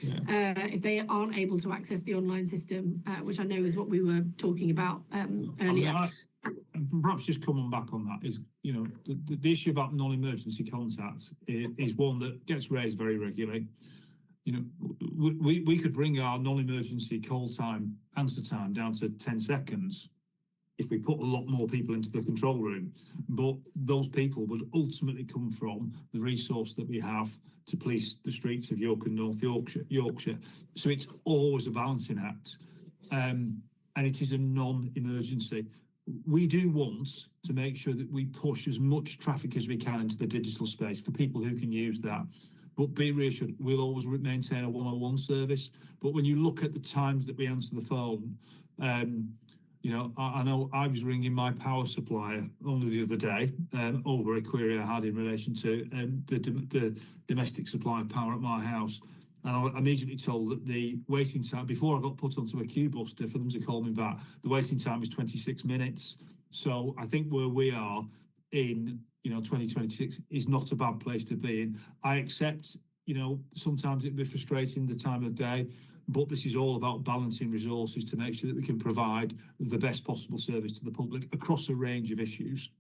if they aren't able to access the online system, which I know is what we were talking about earlier. Perhaps just coming back on that is, the issue about non-emergency contact is one that gets raised very regularly. We could bring our non-emergency call time, answer time down to 10 seconds if we put a lot more people into the control room. But those people would ultimately come from the resource that we have to police the streets of York and North Yorkshire. So it's always a balancing act. and it is a non-emergency. We do want to make sure that we push as much traffic as we can into the digital space for people who can use that. But be reassured, we'll always maintain a 101 service. But when you look at the times that we answer the phone, you know, I know I was ringing my power supplier only the other day over a query I had in relation to the domestic supply of power at my house. And I was immediately told that the waiting time, before I got put onto a queue buster for them to call me back, the waiting time is 26 minutes. So I think where we are in, you know, 2026 is not a bad place to be in. I accept, you know, sometimes it'd be frustrating the time of day, but this is all about balancing resources to make sure that we can provide the best possible service to the public across a range of issues.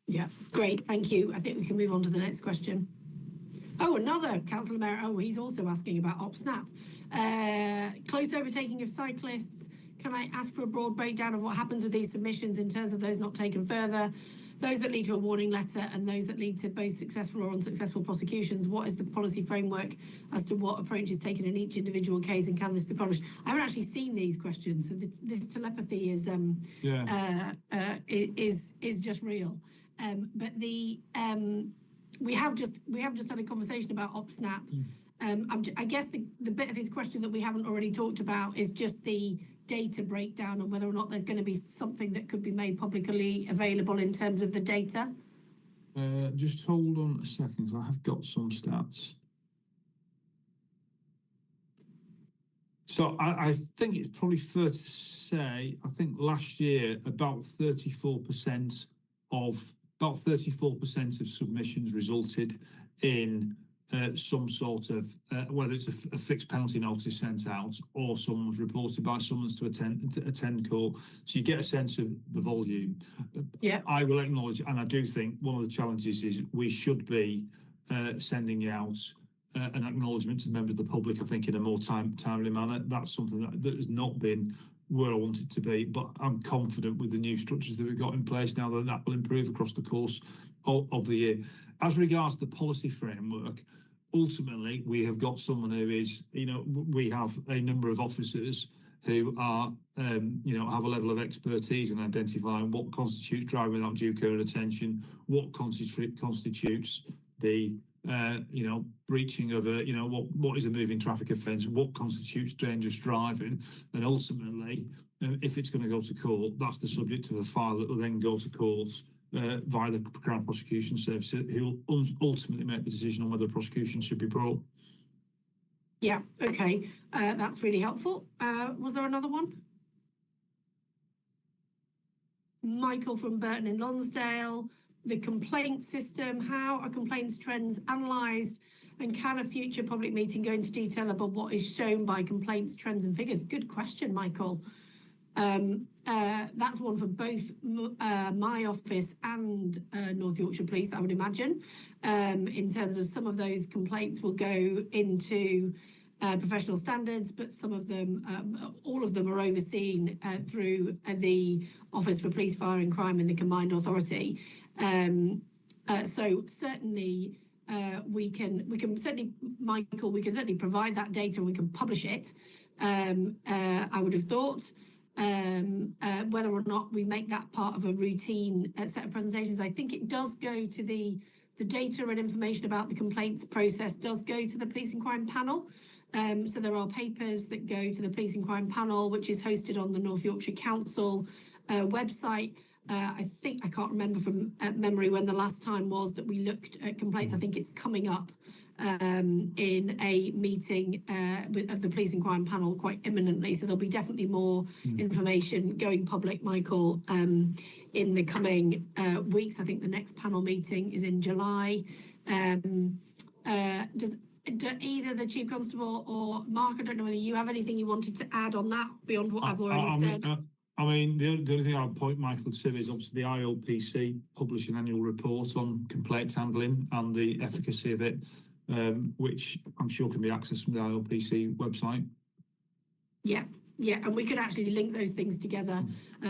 Yeah, great, thank you. I think we can move on to the next question. Oh, another Councillor Mayor. Oh, he's also asking about OpSnap. Close overtaking of cyclists. Can I ask for a broad breakdown of what happens with these submissions in terms of those not taken further, those that lead to a warning letter, and those that lead to both successful or unsuccessful prosecutions? What is the policy framework as to what approach is taken in each individual case, and can this be published? I haven't actually seen these questions, so this telepathy is just real. But the we have just had a conversation about OpSnap. I guess the bit of his question that we haven't already talked about is just the data breakdown and whether or not there's going to be something that could be made publicly available in terms of the data. Just hold on a second, because I have got some stats. So I think it's probably fair to say, I think last year about 34% of submissions resulted in some sort of, whether it's a fixed penalty notice sent out or someone was reported by summons to attend court. So you get a sense of the volume. Yeah, I will acknowledge, and I do think one of the challenges is we should be sending out an acknowledgement to the members of the public, I think, in a more timely manner. That's something that has not been where I want it to be, but I'm confident with the new structures that we've got in place now that will improve across the course of the year. As regards the policy framework, ultimately we have got someone who is, you know, we have a number of officers who are, you know, have a level of expertise in identifying what constitutes driving without due care and attention, what constitutes the you know, breaching of a, you know, what is a moving traffic offence, what constitutes dangerous driving, and ultimately, if it's going to go to court, that's the subject of a file that will then go to courts via the Crown Prosecution Service, who will ultimately make the decision on whether prosecution should be brought. Yeah, okay, that's really helpful. Was there another one? Michael from Burton in Lonsdale. The complaint system, how are complaints trends analysed, and can a future public meeting go into detail about what is shown by complaints trends and figures? Good question, Michael. That's one for both my office and North Yorkshire Police, I would imagine. In terms of some of those complaints will go into professional standards, but some of them, all of them are overseen through the Office for Police, Fire and Crime in the Combined Authority. So certainly we can certainly, Michael, we can certainly provide that data and we can publish it. I would have thought whether or not we make that part of a routine set of presentations, I think it does go to the data and information about the complaints process does go to the Police and Crime Panel. So there are papers that go to the Police and Crime Panel, which is hosted on the North Yorkshire Council website. I think, I can't remember from memory when the last time was that we looked at complaints. I think it's coming up in a meeting of the Police and Crime Panel quite imminently. So there'll be definitely more information going public, Michael, in the coming weeks. I think the next panel meeting is in July. Does either the Chief Constable or Mark, I don't know whether you have anything you wanted to add on that beyond what I've already said. I mean, the only thing I'll point Michael to is obviously the IOPC publish an annual report on complaint handling and the efficacy of it, which I'm sure can be accessed from the IOPC website. Yeah, Yeah, and we could actually link those things together,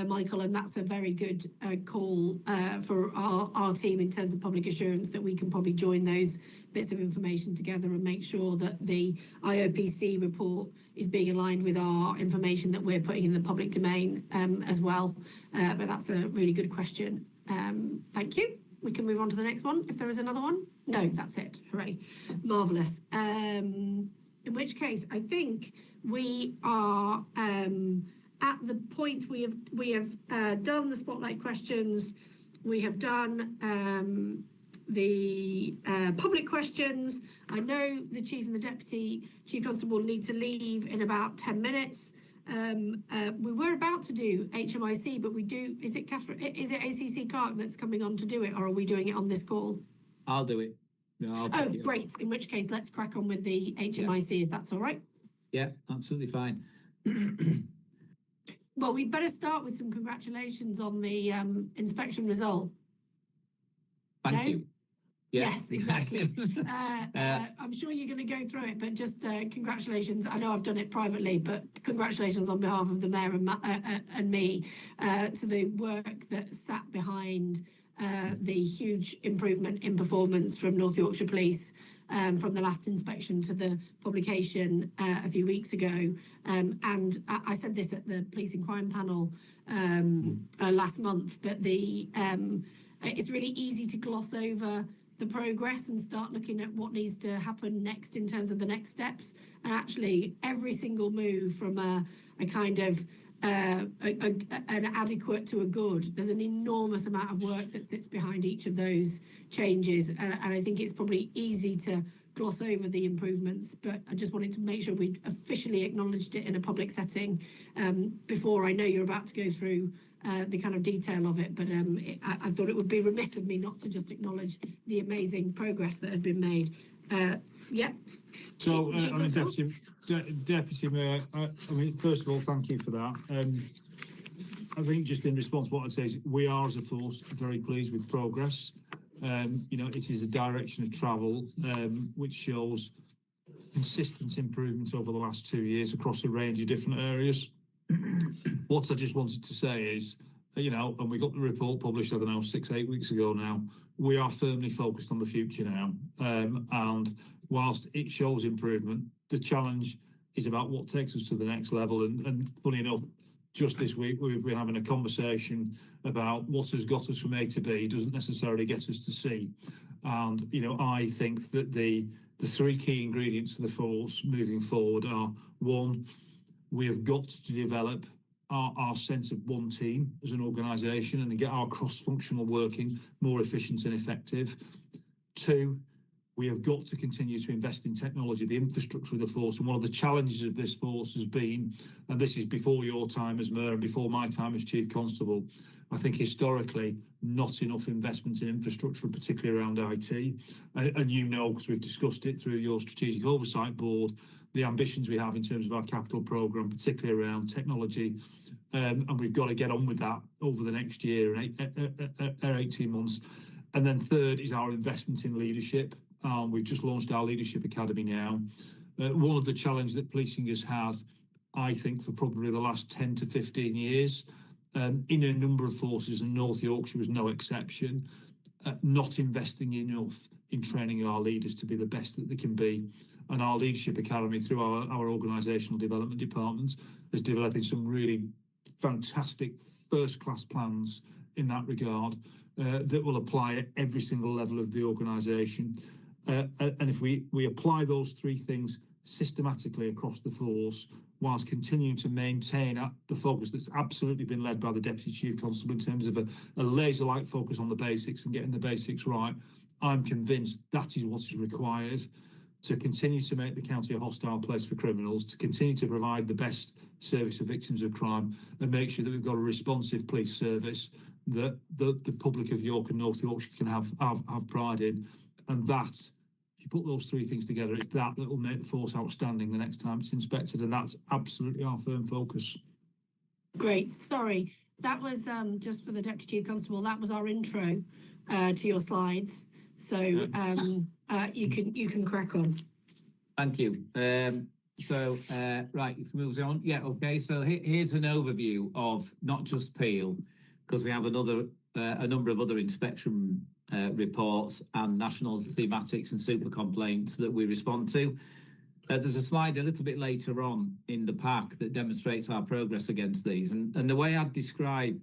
Michael, and that's a very good call for our team in terms of public assurance, that we can probably join those bits of information together and make sure that the IOPC report is being aligned with our information that we're putting in the public domain as well. But that's a really good question. Thank you. We can move on to the next one if there is another one. No, that's it. Hooray. Marvellous. In which case, I think we are at the point we have done the spotlight questions. We have done the public questions. I know the Chief and the Deputy Chief Constable need to leave in about 10 minutes. We were about to do HMIC, but we do, is it Catherine, is it ACC Clark that's coming on to do it, or are we doing it on this call? I'll do it. No, oh, great. In which case, let's crack on with the HMIC, if that's all right. Yeah, absolutely fine. Well, we'd better start with some congratulations on the inspection result. Thank you. Yeah. Yes, exactly. I'm sure you're going to go through it, but just congratulations. I know I've done it privately, but congratulations on behalf of the Mayor and me to the work that sat behind the huge improvement in performance from North Yorkshire Police from the last inspection to the publication a few weeks ago. And I said this at the Policing Crime Panel last month, but it's really easy to gloss over the progress and start looking at what needs to happen next in terms of the next steps. And actually, every single move from a kind of an adequate to a good, there's an enormous amount of work that sits behind each of those changes, and I think it's probably easy to gloss over the improvements, but I just wanted to make sure we officially acknowledged it in a public setting before. I know you're about to go through the kind of detail of it, but I thought it would be remiss of me not to just acknowledge the amazing progress that had been made. Yeah. So, I mean, Deputy Mayor, I mean, first of all, thank you for that. I think just in response, what I'd say is we are, as a force, very pleased with progress. You know, it is a direction of travel which shows consistent improvements over the last 2 years across a range of different areas. What I just wanted to say is, you know, and we got the report published, I don't know, 6-8 weeks ago now, we are firmly focused on the future now. And whilst it shows improvement, the challenge is about what takes us to the next level. And funny enough, just this week, we've been having a conversation about what has got us from A to B doesn't necessarily get us to C. And, you know, I think that the three key ingredients for the force moving forward are: one, we have got to develop our sense of one team as an organisation and get our cross-functional working more efficient and effective. Two, we have got to continue to invest in technology, the infrastructure of the force. And one of the challenges of this force has been, and this is before your time as Mayor and before my time as Chief Constable, I think historically not enough investment in infrastructure, particularly around IT. And you know, because we've discussed it through your Strategic Oversight Board, the ambitions we have in terms of our capital programme, particularly around technology. And we've got to get on with that over the next year and 18 months. And then third is our investment in leadership. We've just launched our Leadership Academy now. One of the challenges that policing has had, I think, for probably the last 10 to 15 years, in a number of forces, and North Yorkshire was no exception, not investing enough in training our leaders to be the best that they can be. And our Leadership Academy, through our organisational development department, is developing some really fantastic first-class plans in that regard that will apply at every single level of the organisation. And if we apply those three things systematically across the force, whilst continuing to maintain the focus that's absolutely been led by the Deputy Chief Constable in terms of a laser-like focus on the basics and getting the basics right, I'm convinced that is what is required to continue to make the county a hostile place for criminals, to continue to provide the best service for victims of crime, and make sure that we've got a responsive police service that the public of York and North Yorkshire can have pride in. And that, if you put those three things together, it's that will make the force outstanding the next time it's inspected, and that's absolutely our firm focus. Great. Sorry, that was just for the Deputy Chief Constable. That was our intro to your slides. So you can crack on. Thank you. So, right, if we move on. Yeah, okay. So here's an overview of not just Peel, because we have a number of other inspection reports and national thematics and super complaints that we respond to. There's a slide a little bit later on in the pack that demonstrates our progress against these. And the way I'd describe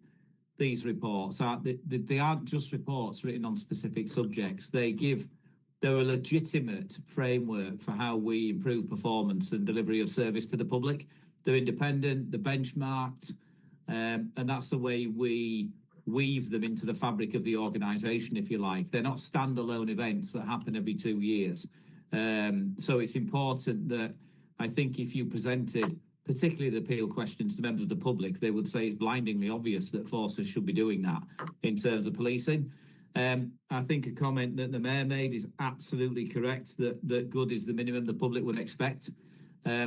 these reports are they aren't just reports written on specific subjects. They're a legitimate framework for how we improve performance and delivery of service to the public. They're independent, they're benchmarked, and that's the way we weave them into the fabric of the organisation, if you like. They're not standalone events that happen every 2 years. So it's important that I think if you presented particularly the appeal questions to members of the public, they would say it's blindingly obvious that forces should be doing that in terms of policing. I think a comment that the Mayor made is absolutely correct, that good is the minimum the public would expect.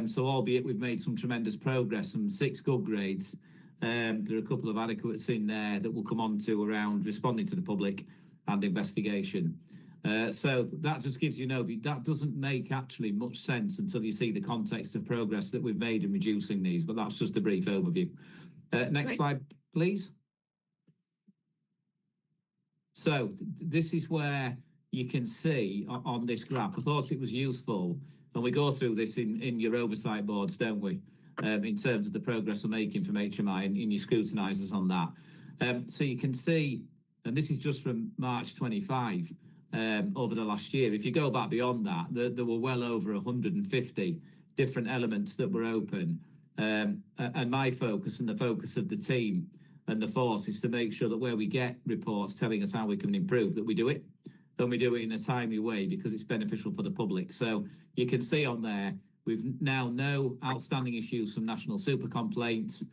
So albeit we've made some tremendous progress, some 6 good grades, there are a couple of adequates in there that we'll come on to around responding to the public and investigation. So that just gives you that doesn't make actually much sense until you see the context of progress that we've made in reducing these, but that's just a brief overview. Next slide, please. So this is where you can see on this graph, I thought it was useful, and we go through this in your oversight boards, don't we? In terms of the progress we're making from HMI and in your scrutinisers on that. So you can see, and this is just from March 25, over the last year. If you go back beyond that, there were well over 150 different elements that were open. And my focus and the focus of the team and the force is to make sure that where we get reports telling us how we can improve, that we do it, and we do it in a timely way because it's beneficial for the public. So you can see on there, we've now no outstanding issues from national super complaints.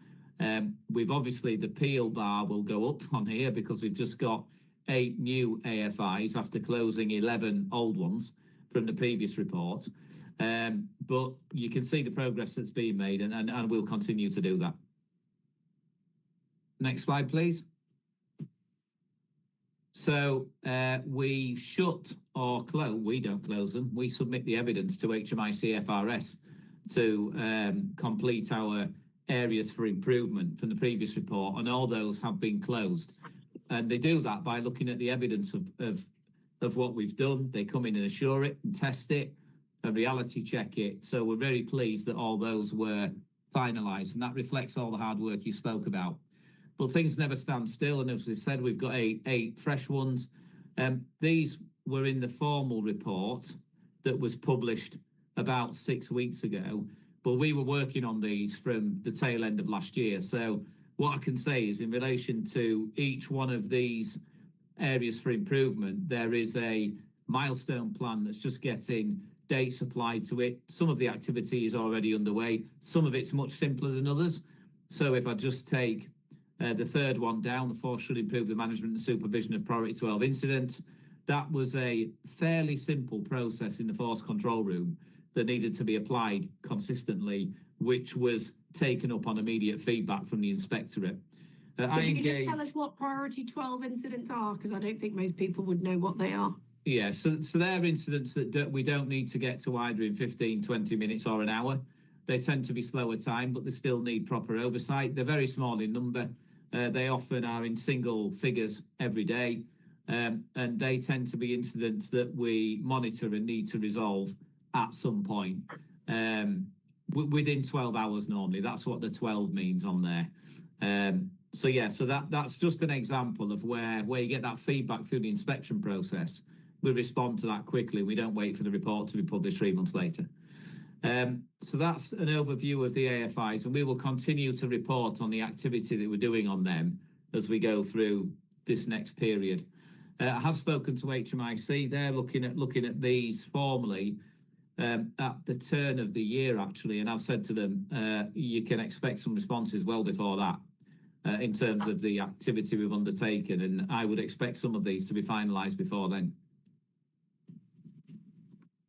We've obviously, the Peel bar will go up on here because we've just got 8 new AFIs after closing 11 old ones from the previous report. But you can see the progress that's being made, and we'll continue to do that. Next slide, please. So we shut or close, we don't close them, we submit the evidence to HMI CFRS to complete our areas for improvement from the previous report, and all those have been closed. And they do that by looking at the evidence of what we've done. They come in and assure it and test it and reality check it. So we're very pleased that all those were finalised, and that reflects all the hard work you spoke about. But things never stand still, and as we said, we've got eight fresh ones. These were in the formal report that was published about 6 weeks ago, but we were working on these from the tail end of last year. So what I can say is in relation to each one of these areas for improvement, there is a milestone plan that's just getting dates applied to it. Some of the activity is already underway. Some of it's much simpler than others. So if I just take the third one down, the force should improve the management and supervision of priority 12 incidents. That was a fairly simple process in the force control room that needed to be applied consistently, which was taken up on immediate feedback from the inspectorate. Could you just tell us what priority 12 incidents are? Because I don't think most people would know what they are. Yeah, so they're incidents that we don't need to get to either in 15, 20 minutes or an hour. They tend to be slower time, but they still need proper oversight. They're very small in number. They often are in single figures every day, and they tend to be incidents that we monitor and need to resolve at some point within 12 hours normally. That's what the 12 means on there. So yeah, so that's just an example of where you get that feedback through the inspection process. We respond to that quickly. We don't wait for the report to be published 3 months later. So that's an overview of the AFIs, and we will continue to report on the activity that we're doing on them as we go through this next period. I have spoken to HMIC. They're looking at these formally at the turn of the year, actually, and I've said to them, you can expect some responses well before that in terms of the activity we've undertaken, and I would expect some of these to be finalised before then.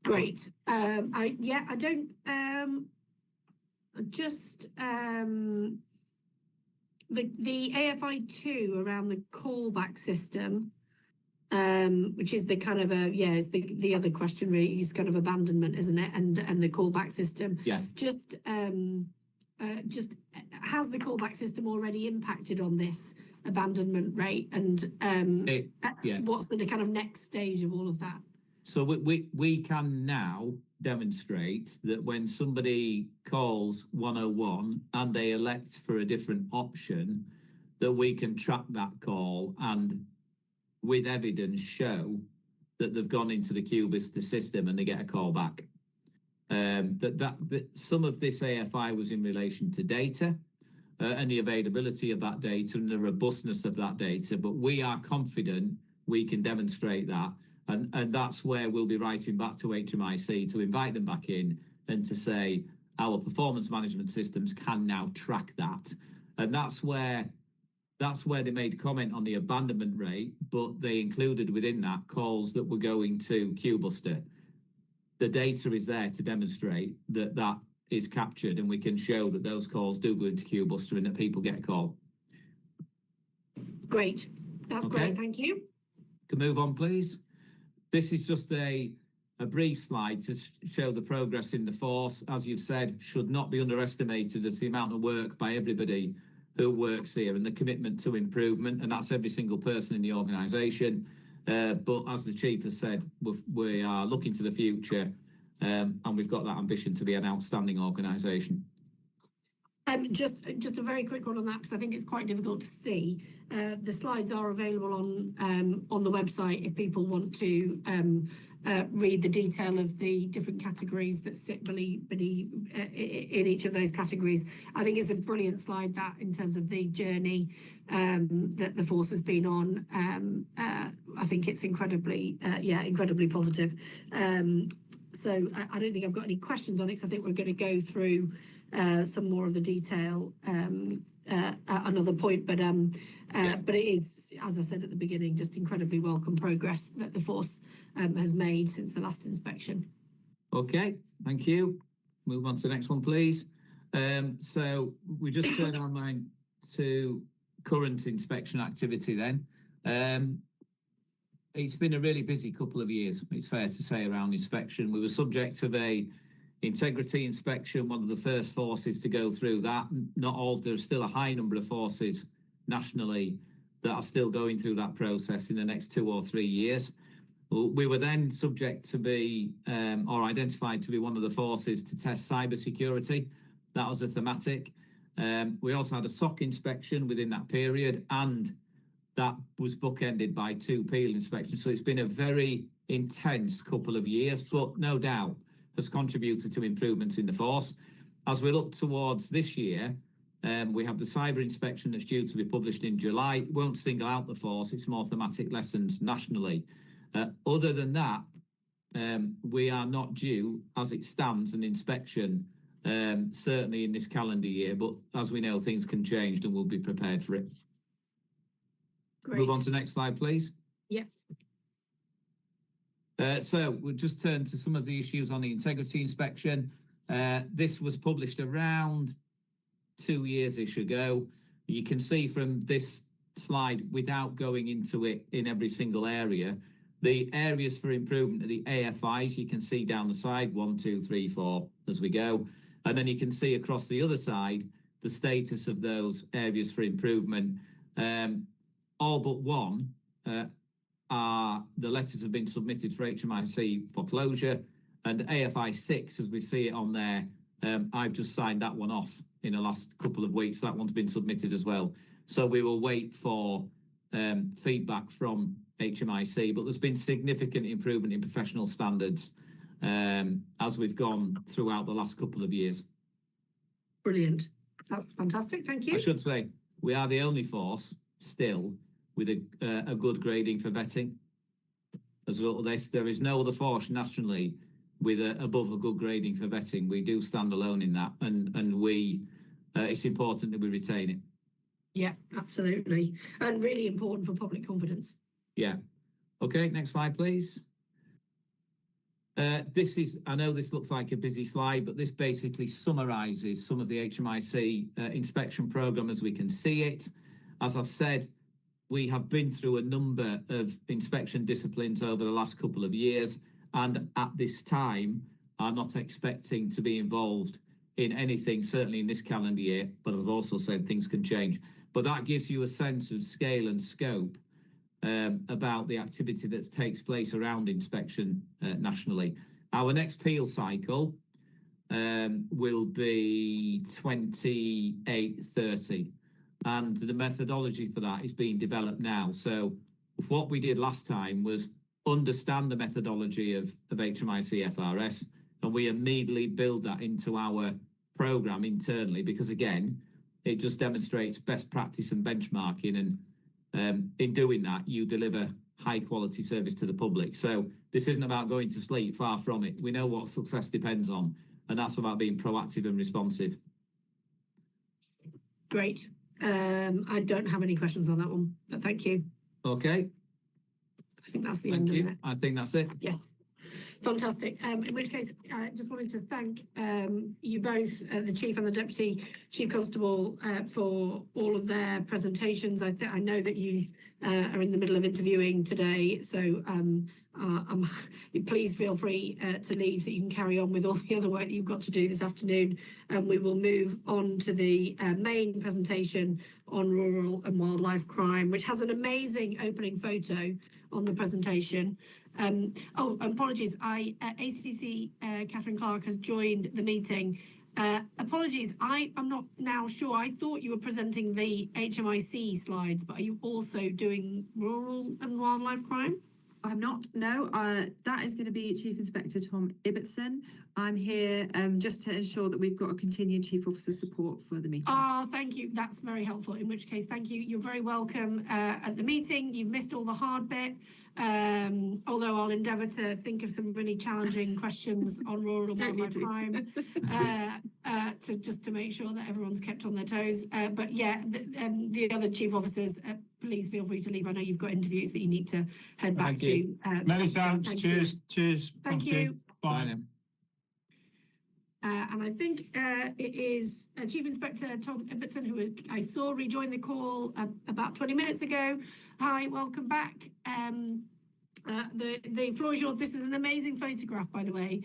Great. I don't the AFI 2 around the callback system. which is the kind of is the other question really is kind of abandonment, isn't it? And the callback system. Yeah. Just has the callback system already impacted on this abandonment rate, and what's the kind of next stage of all of that? So we can now demonstrate that when somebody calls 101 and they elect for a different option, that we can track that call and with evidence show that they've gone into the Q-Buster system and they get a call back. That some of this AFI was in relation to data and the availability of that data and the robustness of that data, but we are confident we can demonstrate that. And that's where we'll be writing back to HMIC to invite them back in and to say our performance management systems can now track that. And that's where they made comment on the abandonment rate, but they included within that calls that were going to Q-Buster. The data is there to demonstrate that that is captured, and we can show that those calls do go into Q-Buster and that people get a call. Great. That's great. Thank you. Can move on, please. This is just a brief slide to show the progress in the force. As you've said, should not be underestimated as the amount of work by everybody who works here and the commitment to improvement, and that's every single person in the organisation. But as the Chief has said, we are looking to the future and we've got that ambition to be an outstanding organisation. Just a very quick one on that, because I think it's quite difficult to see. The slides are available on the website if people want to read the detail of the different categories that sit beneath in each of those categories. I think it's a brilliant slide, that in terms of the journey that the force has been on. I think it's incredibly positive. So I don't think I've got any questions on it, because I think we're going to go through some more of the detail at another point, but it is, as I said at the beginning, just incredibly welcome progress that the force has made since the last inspection. Okay, thank you. Move on to the next one, please. So we just turn our mind to current inspection activity then. It's been a really busy couple of years, it's fair to say, around inspection. We were subject to a integrity inspection, one of the first forces to go through that. Not all, there's still a high number of forces nationally that are still going through that process in the next 2 or 3 years. We were then subject to be, or identified to be, one of the forces to test cyber security. That was a thematic. We also had a SOC inspection within that period, and that was bookended by 2 peel inspections. So it's been a very intense couple of years, but no doubt has contributed to improvements in the force. As we look towards this year, we have the cyber inspection that's due to be published in July. It won't single out the force, it's more thematic lessons nationally. Other than that, we are not due, as it stands, an inspection, certainly in this calendar year, but as we know, things can change and we'll be prepared for it. Great. Move on to the next slide, please. Yeah. So we'll just turn to some of the issues on the integrity inspection. This was published around 2 years-ish ago. You can see from this slide, without going into it in every single area, the areas for improvement are the AFIs. You can see down the side, 1, 2, 3, 4 as we go. And then you can see across the other side, the status of those areas for improvement. All but one the letters have been submitted for HMIC for closure, and AFI 6, as we see it on there, I've just signed that one off in the last couple of weeks. That one's been submitted as well. So we will wait for feedback from HMIC, but there's been significant improvement in professional standards as we've gone throughout the last couple of years. Brilliant. That's fantastic. Thank you. I should say, we are the only force still with a good grading for vetting. As a result of this, there is no other force nationally with above a good grading for vetting. We do stand alone in that, and we it's important that we retain it. Yeah, absolutely. And really important for public confidence. Yeah. Okay, next slide, please. This is, I know this looks like a busy slide, but this basically summarises some of the HMIC inspection programme as we can see it. As I've said, we have been through a number of inspection disciplines over the last couple of years, and at this time are not expecting to be involved in anything, certainly in this calendar year, but I've also said things can change. But that gives you a sense of scale and scope about the activity that takes place around inspection nationally. Our next peel cycle will be 28-30, and the methodology for that is being developed now. So what we did last time was understand the methodology of HMIC FRS, and we immediately build that into our program internally, because again, it just demonstrates best practice and benchmarking, and in doing that, you deliver high quality service to the public. So this isn't about going to sleep, far from it. We know what success depends on, and that's about being proactive and responsive. Great. I don't have any questions on that one, but thank you. Okay. I think that's the end, isn't it? I think that's it. Yes. Fantastic. In which case, I just wanted to thank you both, the Chief and the Deputy Chief Constable, for all of their presentations. I know that you are in the middle of interviewing today, so please feel free to leave so you can carry on with all the other work that you've got to do this afternoon. And we will move on to the main presentation on rural and wildlife crime, which has an amazing opening photo on the presentation. Apologies. ACC Catherine Clark has joined the meeting. Apologies. I'm not now sure. I thought you were presenting the HMIC slides, but are you also doing rural and wildlife crime? I'm not, no. That is going to be Chief Inspector Tom Ibbotson. I'm here just to ensure that we've got a continued Chief Officer support for the meeting. Oh, thank you. That's very helpful. In which case, thank you. You're very welcome at the meeting. You've missed all the hard bit. Although I'll endeavour to think of some really challenging questions on rural and wildlife crime to make sure that everyone's kept on their toes. But yeah, the other chief officers, please feel free to leave. I know you've got interviews that you need to head back to. Many thanks. Cheers. Cheers. Thank you. Bye now. And I think it is Chief Inspector Tom Ibbotson, who I saw rejoin the call about 20 minutes ago. Hi, welcome back. The floor is yours. This is an amazing photograph, by the way,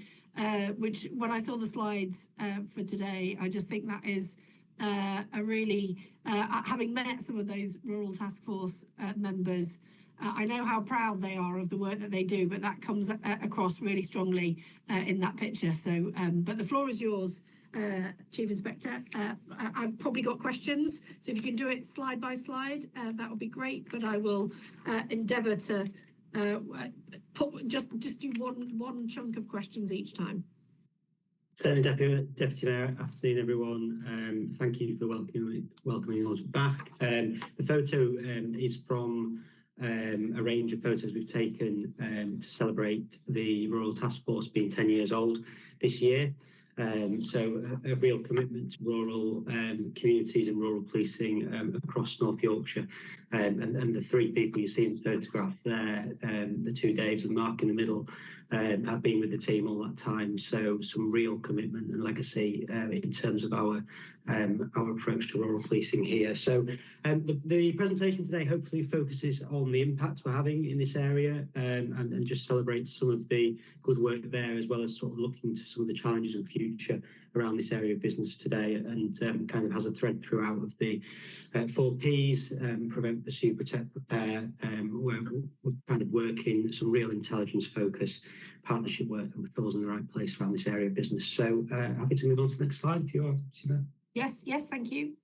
which when I saw the slides for today, I just think that is a really, having met some of those Rural Task Force members, I know how proud they are of the work that they do, but that comes across really strongly in that picture. So, but the floor is yours, Chief Inspector. I've probably got questions, so if you can do it slide by slide, that would be great. But I will endeavour to just do one chunk of questions each time. Certainly, Deputy Mayor, afternoon everyone. Thank you for welcoming us back. The photo is from a range of photos we've taken to celebrate the Rural Task Force being 10 years old this year. So a real commitment to rural communities and rural policing across North Yorkshire. And the three people you see in the photograph there, the two Daves and Mark in the middle, have been with the team all that time. So some real commitment and legacy in terms of our approach to rural policing here. So the presentation today hopefully focuses on the impact we're having in this area and just celebrates some of the good work there, as well as sort of looking to some of the challenges and future around this area of business today, and kind of has a thread throughout of the 4 Ps, prevent, pursue, protect, prepare, where we're kind of working some real intelligence focus, partnership work, and patrols in the right place around this area of business. So happy to move on to the next slide if you are, Siobhan. Yes, thank you.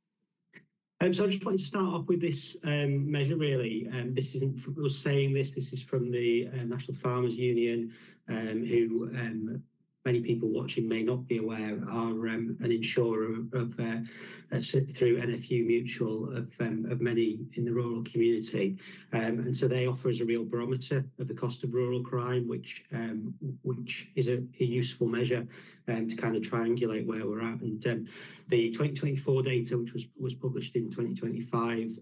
So I just wanted to start off with this measure really. This isn't from us saying this is from the National Farmers Union, who many people watching may not be aware are an insurer of through NFU Mutual of many in the rural community, and so they offer us a real barometer of the cost of rural crime, which is a useful measure to kind of triangulate where we're at. And the 2024 data, which was published in 2025,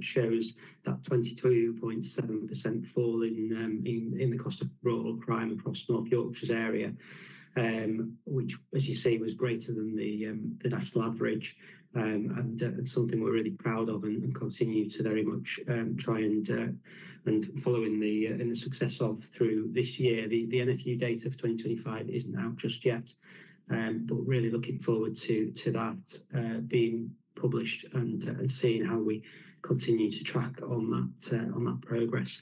shows that 22.7% fall in the cost of rural crime across North Yorkshire's area. Which, as you see, was greater than the national average. and something we're really proud of and continue to very much try and following in the success of through this year. The NFU data for 2025 isn't out just yet, but really looking forward to that being published and seeing how we continue to track on that progress.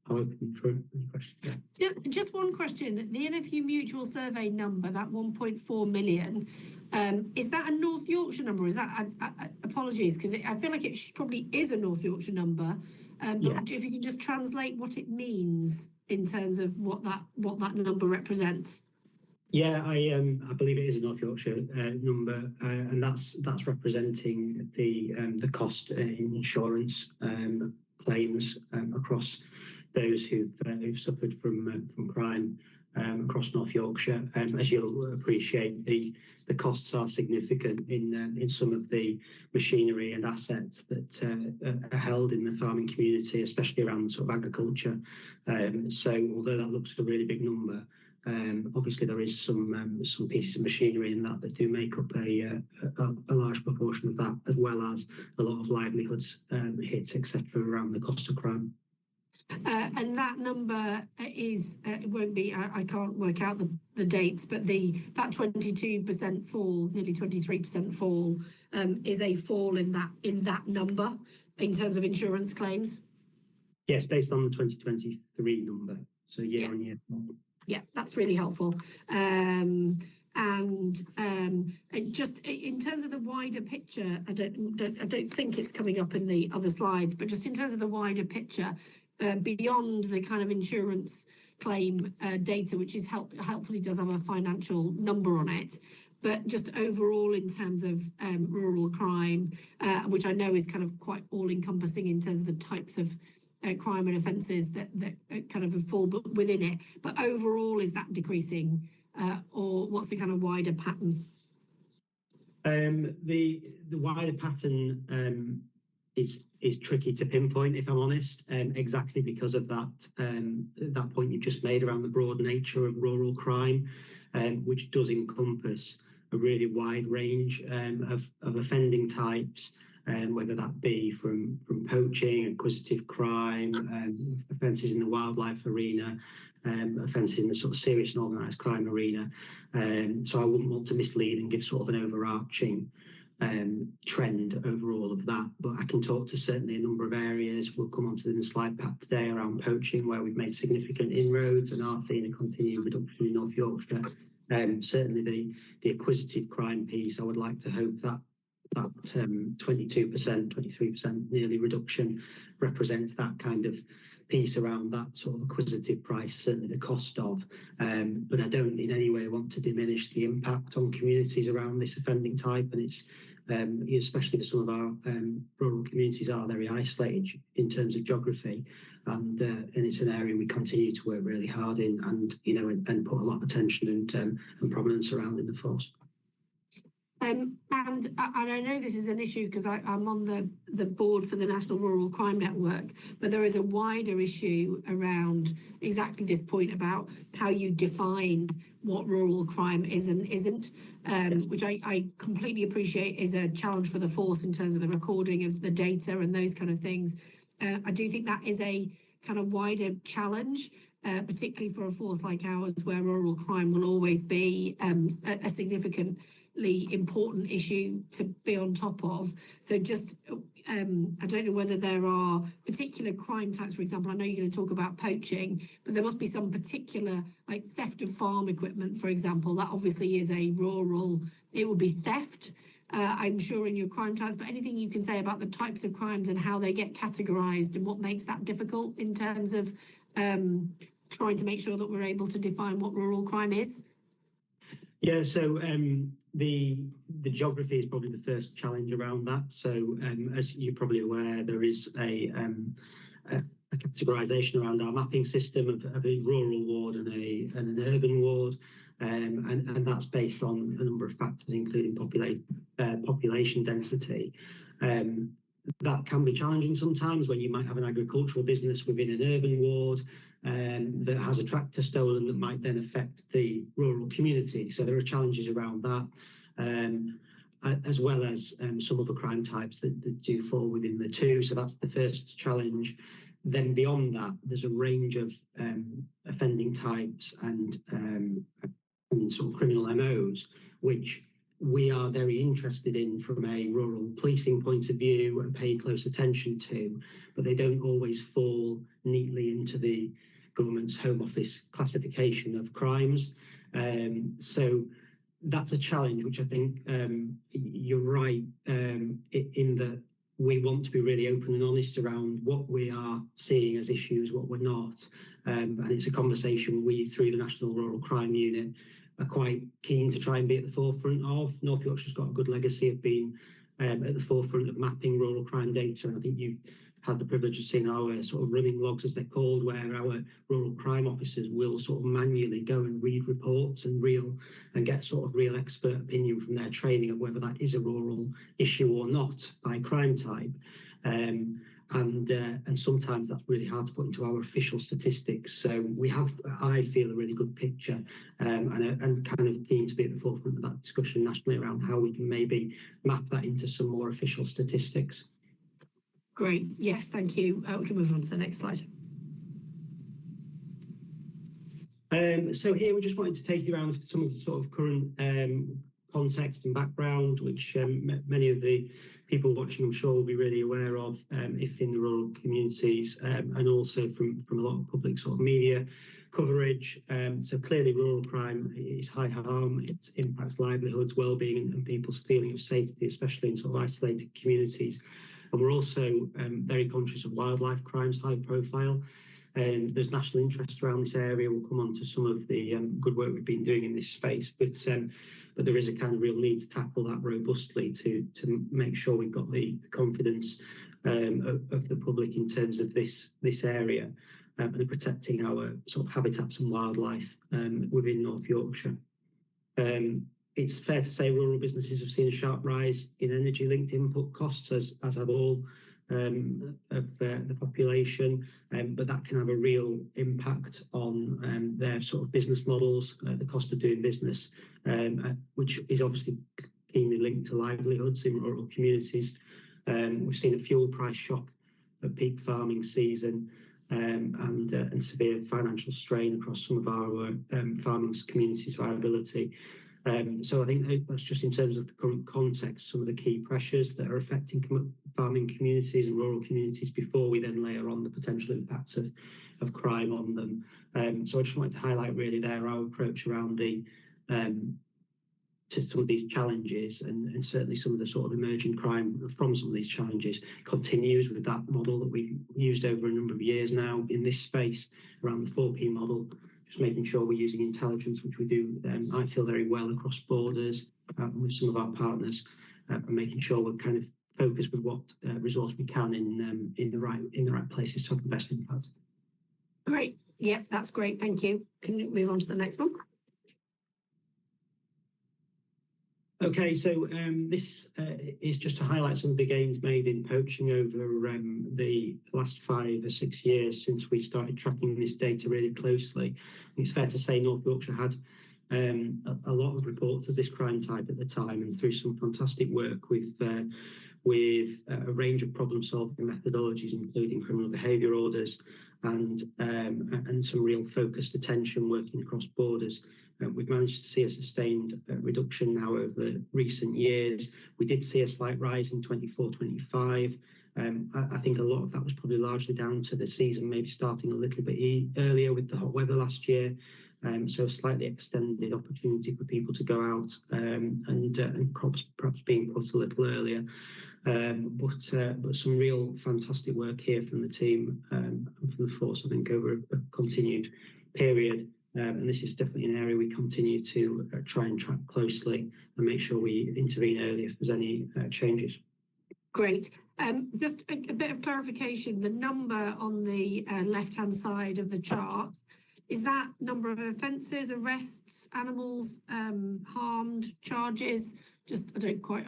I'll open for any questions. Yeah, just one question. The NFU Mutual Survey number, that 1.4 million, is that a North Yorkshire number? Is that, apologies, because I feel like it probably is a North Yorkshire number. But if you can just translate what it means in terms of what that number represents. Yeah, I believe it is a North Yorkshire number, and that's representing the cost in insurance claims across those who've suffered from crime across North Yorkshire. As you'll appreciate, the costs are significant in some of the machinery and assets that are held in the farming community, especially around sort of agriculture. So although that looks a really big number, obviously there is some pieces of machinery in that do make up a large proportion of that, as well as a lot of livelihoods hit, etc., around the cost of crime. And that number is, it won't be, I can't work out the dates, but that 22% fall, nearly 23% fall, is a fall in that number in terms of insurance claims? Yes, based on the 2023 number, so year on year. Yeah, that's really helpful. And just in terms of the wider picture, I don't think it's coming up in the other slides, but just in terms of the wider picture, beyond the kind of insurance claim data, which is helpfully does have a financial number on it, but just overall in terms of rural crime, which I know is kind of quite all-encompassing in terms of the types of crime and offences that kind of fall within it. But overall, is that decreasing, or what's the kind of wider pattern? The wider pattern is tricky to pinpoint, if I'm honest, exactly because of that point you just made around the broad nature of rural crime, which does encompass a really wide range of offending types, whether that be from poaching, acquisitive crime, offences in the wildlife arena, offences in the sort of serious and organised crime arena. So I wouldn't want to mislead and give sort of an overarching trend overall of that, but I can talk to certainly a number of areas. We'll come on to the slide pack today around poaching, where we've made significant inroads and are seeing a continued reduction in North Yorkshire. Certainly the acquisitive crime piece, I would like to hope that 22%, 23% nearly reduction represents that kind of piece around that sort of acquisitive price, certainly the cost of, but I don't in any way want to diminish the impact on communities around this offending type, and it's especially for some of our rural communities are very isolated in terms of geography, and it's an area we continue to work really hard in, and and put a lot of attention and prominence around in the force. And I know this is an issue because I'm on the board for the National Rural Crime Network, but there is a wider issue around exactly this point about how you define what rural crime is and isn't, which I completely appreciate is a challenge for the force in terms of the recording of the data and those kind of things. I do think that is a kind of wider challenge, particularly for a force like ours, where rural crime will always be a significant important issue to be on top of. So just I don't know whether there are particular crime types, for example. I know you're going to talk about poaching, but there must be some particular, like theft of farm equipment, for example. That obviously is a rural, it would be theft, I'm sure, in your crime types, but anything you can say about the types of crimes and how they get categorized and what makes that difficult in terms of trying to make sure that we're able to define what rural crime is? Yeah, so the geography is probably the first challenge around that. So as you're probably aware, there is a categorisation around our mapping system of a rural ward and an urban ward, and that's based on a number of factors, including population density. That can be challenging sometimes when you might have an agricultural business within an urban ward that has a tractor stolen that might then affect the rural community. So there are challenges around that. as well as some other crime types that do fall within the two. So that's the first challenge. Then beyond that, there's a range of offending types and sort of criminal MOs, which we are very interested in from a rural policing point of view and pay close attention to, but they don't always fall neatly into the government's Home Office classification of crimes. So that's a challenge, which I think you're right in that we want to be really open and honest around what we are seeing as issues, what we're not. And it's a conversation we, through the National Rural Crime Unit, are quite keen to try and be at the forefront of. North Yorkshire's got a good legacy of being at the forefront of mapping rural crime data, and I think you've had the privilege of seeing our sort of running logs, as they're called, where our rural crime officers will sort of manually go and read reports and get sort of real expert opinion from their training of whether that is a rural issue or not by crime type. And sometimes that's really hard to put into our official statistics. So we have, I feel, a really good picture and kind of keen to be at the forefront of that discussion nationally around how we can maybe map that into some more official statistics. Great. Yes, thank you. We can move on to the next slide. So here we just wanted to take you around some of the sort of current context and background, which many of the people watching, I'm sure, will be really aware of if in the rural communities, and also from a lot of public sort of media coverage. So clearly rural crime is high harm, it impacts livelihoods, well-being and people's feeling of safety, especially in sort of isolated communities. And we're also very conscious of wildlife crimes, high profile. There's national interest around this area. We'll come on to some of the good work we've been doing in this space, but there is a kind of real need to tackle that robustly to make sure we've got the confidence of the public in terms of this area and protecting our sort of habitats and wildlife within North Yorkshire. It's fair to say rural businesses have seen a sharp rise in energy-linked input costs, as have all of the population, but that can have a real impact on their sort of business models, the cost of doing business, which is obviously keenly linked to livelihoods in rural communities. We've seen a fuel price shock at peak farming season, and severe financial strain across some of our farming communities' viability. So I think that's just in terms of the current context, some of the key pressures that are affecting farming communities and rural communities before we then layer on the potential impacts of crime on them. So I just wanted to highlight really there our approach around to some of these challenges, and certainly some of the sort of emerging crime from some of these challenges continues with that model that we've used over a number of years now in this space around the 4P model. Just making sure we're using intelligence, which we do, I feel, very well across borders with some of our partners, and making sure we're kind of focused with what resource we can in the right places to have the best impact. Great. Yes, that's great. Thank you. Can you move on to the next one? Okay, so this is just to highlight some of the gains made in poaching over the last 5 or 6 years since we started tracking this data really closely. It's fair to say North Yorkshire had a lot of reports of this crime type at the time, and through some fantastic work with a range of problem-solving methodologies, including criminal behaviour orders and some real focused attention working across borders. We've managed to see a sustained reduction now over recent years. We did see a slight rise in 24-25. I think a lot of that was probably largely down to the season maybe starting a little bit earlier with the hot weather last year. So a slightly extended opportunity for people to go out and crops perhaps being put a little earlier. But some real fantastic work here from the team and from the force, I think, over a continued period. And this is definitely an area we continue to try and track closely and make sure we intervene early if there's any changes. Great. Just a bit of clarification. The number on the left-hand side of the chart, is that number of offences, arrests, animals harmed, charges? Just I don't quite.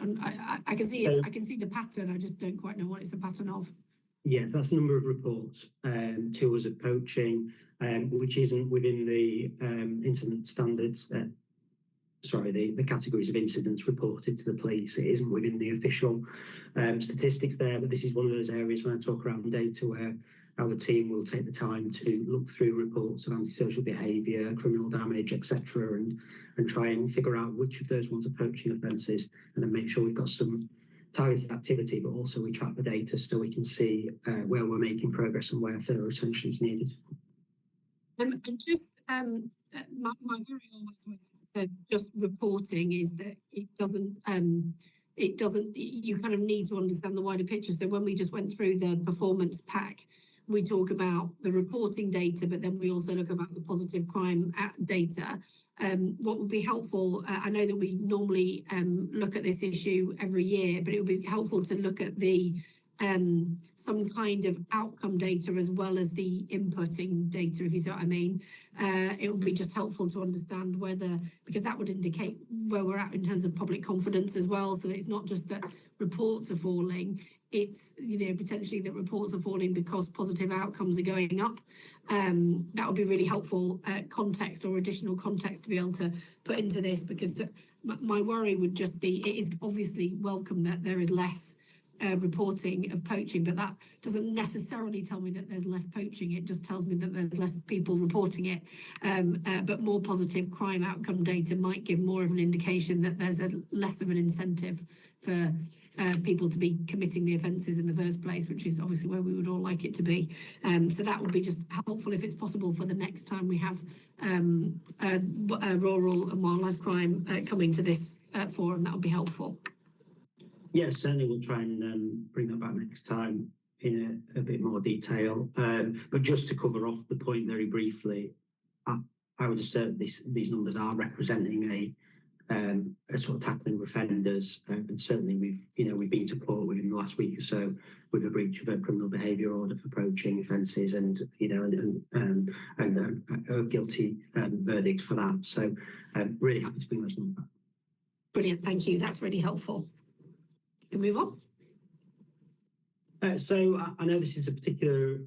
I can see it. I can see the pattern. I just don't quite know what it's a pattern of. Yeah, that's the number of reports to us of poaching, which isn't within the incident standards the categories of incidents reported to the police. It isn't within the official statistics there, but this is one of those areas when I talk around data where our team will take the time to look through reports of antisocial behaviour, criminal damage, etc., and try and figure out which of those ones are poaching offences, and then make sure we've got some targeted activity, but also we track the data so we can see where we're making progress and where further attention is needed. And just my worry always with just reporting is that it doesn't you kind of need to understand the wider picture. So when we just went through the performance pack, we talk about the reporting data, but then we also look about the positive crime data. What would be helpful, I know that we normally look at this issue every year, but it would be helpful to look at the some kind of outcome data as well as the inputting data, if you see what I mean. It would be just helpful to understand whether, because that would indicate where we're at in terms of public confidence as well, so that it's not just that reports are falling, it's, you know, potentially that reports are falling because positive outcomes are going up. That would be really helpful context or additional context to be able to put into this, because my worry would just be, it is obviously welcome that there is less reporting of poaching, but that doesn't necessarily tell me that there's less poaching. It just tells me that there's less people reporting it. But more positive crime outcome data might give more of an indication that there's less of an incentive for people to be committing the offences in the first place, which is obviously where we would all like it to be. So that would be just helpful if it's possible for the next time we have rural and wildlife crime coming to this forum. That would be helpful. Yes, certainly we'll try and bring that back next time in a bit more detail. But just to cover off the point very briefly, I would assert these numbers are representing a sort of tackling of offenders, and certainly we've been to court within the last week or so with a breach of a criminal behaviour order for poaching offences, and a guilty verdict for that. So really happy to bring those numbers back. Brilliant, thank you. That's really helpful. Can we move on? So I know this is a particular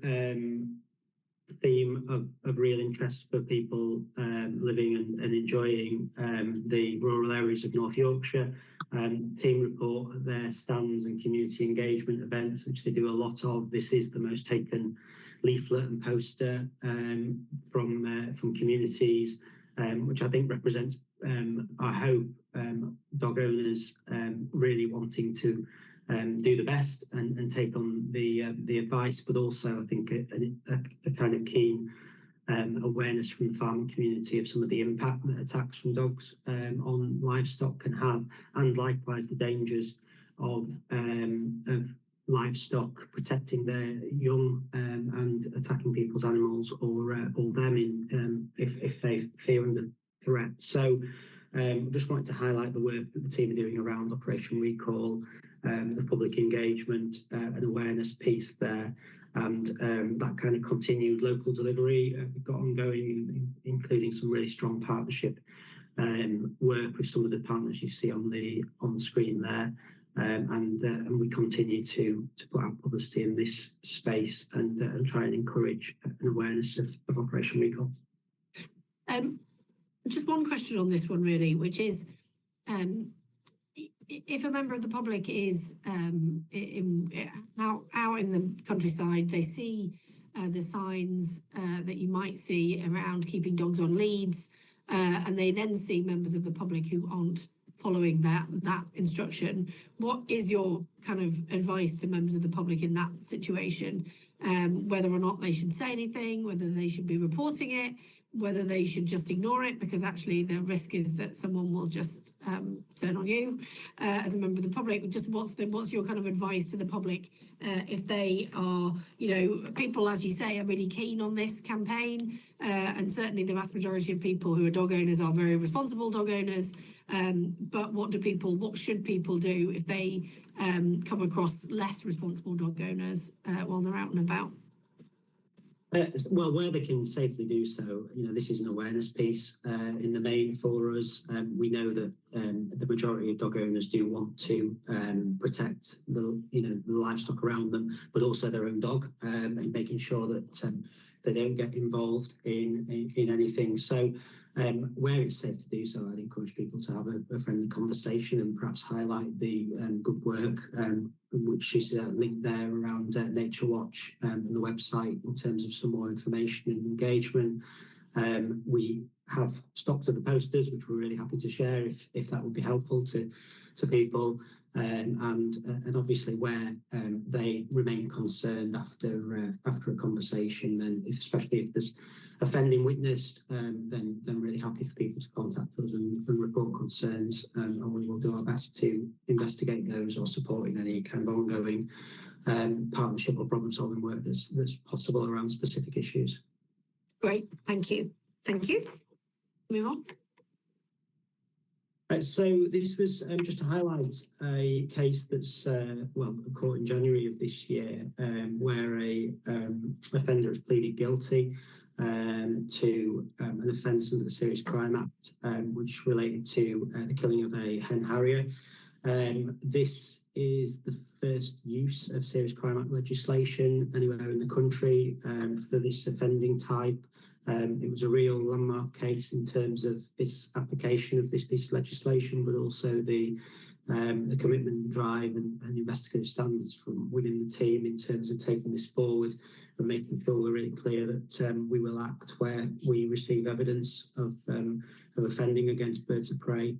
theme of real interest for people living and enjoying the rural areas of North Yorkshire. Team report their stands and community engagement events, which they do a lot of. This is the most taken leaflet and poster from communities, which I think represents, I hope, dog owners really wanting to do the best and take on the advice, but also I think a kind of keen awareness from the farming community of some of the impact that attacks from dogs on livestock can have, and likewise the dangers of livestock protecting their young and attacking people's animals or them if they fear under threat. So just wanted to highlight the work that the team are doing around Operation Recall, the public engagement and awareness piece there, and that kind of continued local delivery we've got ongoing, including some really strong partnership work with some of the partners you see on the screen there, and we continue to put out publicity in this space and try and encourage an awareness of Operation Recall. Just one question on this one, really, which is, if a member of the public is out in the countryside, they see the signs that you might see around keeping dogs on leads, and they then see members of the public who aren't following that instruction. What is your kind of advice to members of the public in that situation? Whether or not they should say anything, whether they should be reporting it, whether they should just ignore it, because actually the risk is that someone will just turn on you as a member of the public. Just what's your kind of advice to the public if they are, people, as you say, are really keen on this campaign, and certainly the vast majority of people who are dog owners are very responsible dog owners, but what should people do if they come across less responsible dog owners while they're out and about? Well, where they can safely do so, this is an awareness piece in the main for us. We know that the majority of dog owners do want to protect the livestock around them, but also their own dog, and making sure that they don't get involved in anything. So where it's safe to do so, I'd encourage people to have a friendly conversation and perhaps highlight the good work which is linked there around Nature Watch and the website in terms of some more information and engagement. We have stocked of the posters, which we're really happy to share if that would be helpful to people, and obviously where they remain concerned after a conversation, then especially if there's offending witnessed, then really happy for people to contact us and report concerns, and we will do our best to investigate those or support in any kind of ongoing partnership or problem solving work that's possible around specific issues. Great, thank you. Thank you. Move on. So this was just to highlight a case that's caught in January of this year, where a offender has pleaded guilty to an offence under the Serious Crime Act, which related to the killing of a hen harrier. This is the first use of Serious Crime Act legislation anywhere in the country for this offending type. It was a real landmark case in terms of its application of this piece of legislation, but also the commitment and drive and investigative standards from within the team in terms of taking this forward and making sure we're really clear that we will act where we receive evidence of offending against birds of prey,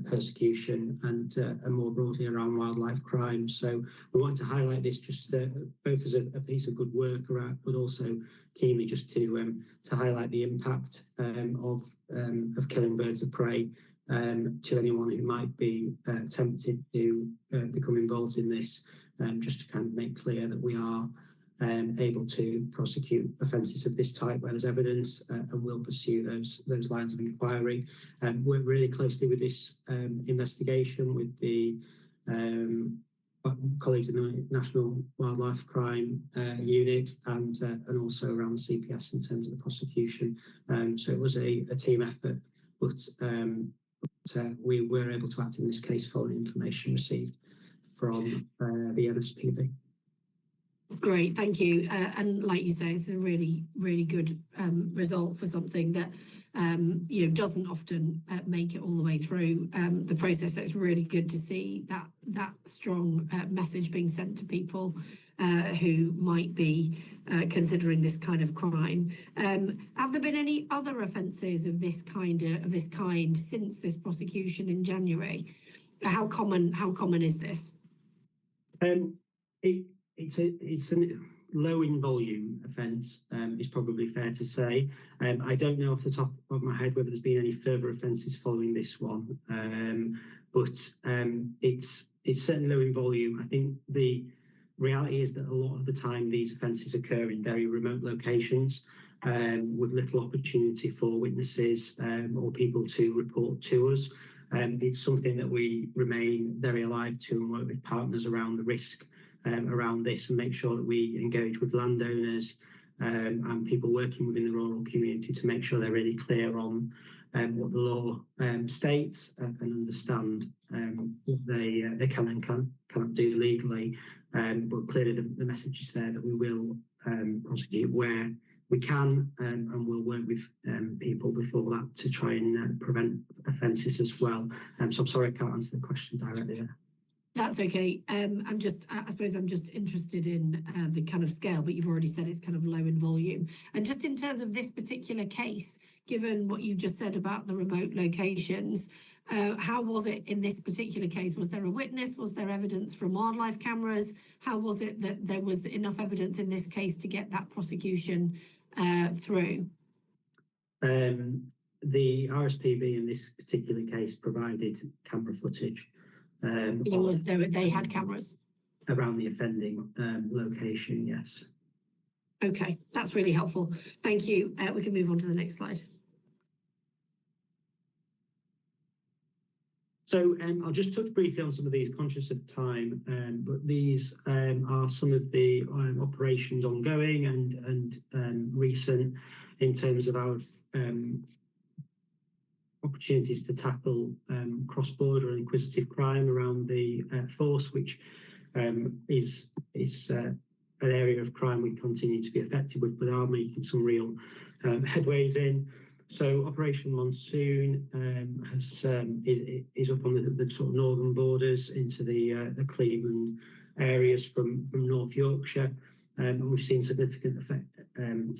persecution and more broadly around wildlife crime. So we want to highlight this just both as a piece of good work, but also keenly just to highlight the impact of killing birds of prey to anyone who might be tempted to become involved in this, just to kind of make clear that we are able to prosecute offences of this type where there's evidence, and we'll pursue those lines of inquiry. Work really closely with this investigation with the colleagues in the National Wildlife Crime Unit and also around the CPS in terms of the prosecution. So it was a team effort, but we were able to act in this case following information received from the NSPB. Great, thank you. And like you say, it's a really, really good result for something that doesn't often make it all the way through the process. So it's really good to see that strong message being sent to people who might be considering this kind of crime. Have there been any other offences of this kind since this prosecution in January? How common is this? It's a low in volume offence, is probably fair to say. I don't know off the top of my head whether there's been any further offences following this one, but it's certainly low in volume. I think the reality is that a lot of the time these offences occur in very remote locations with little opportunity for witnesses or people to report to us. It's something that we remain very alive to and work with partners around the risk around this and make sure that we engage with landowners and people working within the rural community to make sure they're really clear on what the law states and understand what they can and cannot do legally. But clearly the message is there that we will prosecute where we can and we'll work with people before that to try and prevent offences as well. So I'm sorry I can't answer the question directly there. That's okay. I suppose I'm just interested in the kind of scale, but you've already said it's kind of low in volume. And just in terms of this particular case, given what you've just said about the remote locations, how was it in this particular case? Was there a witness? Was there evidence from wildlife cameras? How was it that there was enough evidence in this case to get that prosecution through? The RSPB in this particular case provided camera footage. They had cameras around the offending location, yes. Okay, that's really helpful. Thank you. We can move on to the next slide. So I'll just touch briefly on some of these, conscious of time, but these are some of the operations ongoing and recent in terms of our opportunities to tackle cross-border and inquisitive crime around the force, which is an area of crime we continue to be effective with, but are making some real headways in. So Operation Monsoon is up on the sort of northern borders into the Cleveland areas from North Yorkshire, and we've seen significant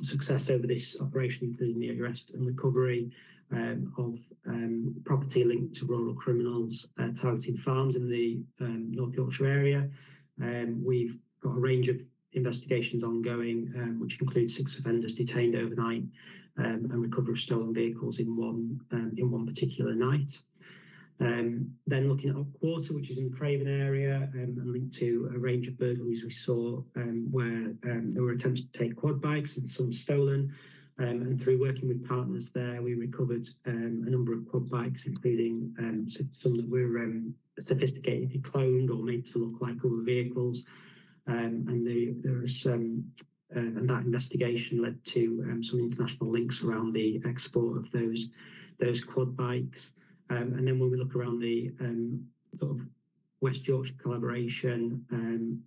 success over this operation, including the arrest and recovery of property linked to rural criminals targeting farms in the North Yorkshire area. We've got a range of investigations ongoing, which include 6 offenders detained overnight and recovery of stolen vehicles in one particular night. Then looking at Upquarter, which is in the Craven area, and linked to a range of burglaries we saw where there were attempts to take quad bikes and some stolen. And through working with partners there, we recovered a number of quad bikes, including some that were sophisticatedly cloned or made to look like other vehicles. And that investigation led to some international links around the export of those quad bikes. And then when we look around the sort of West Yorkshire collaboration,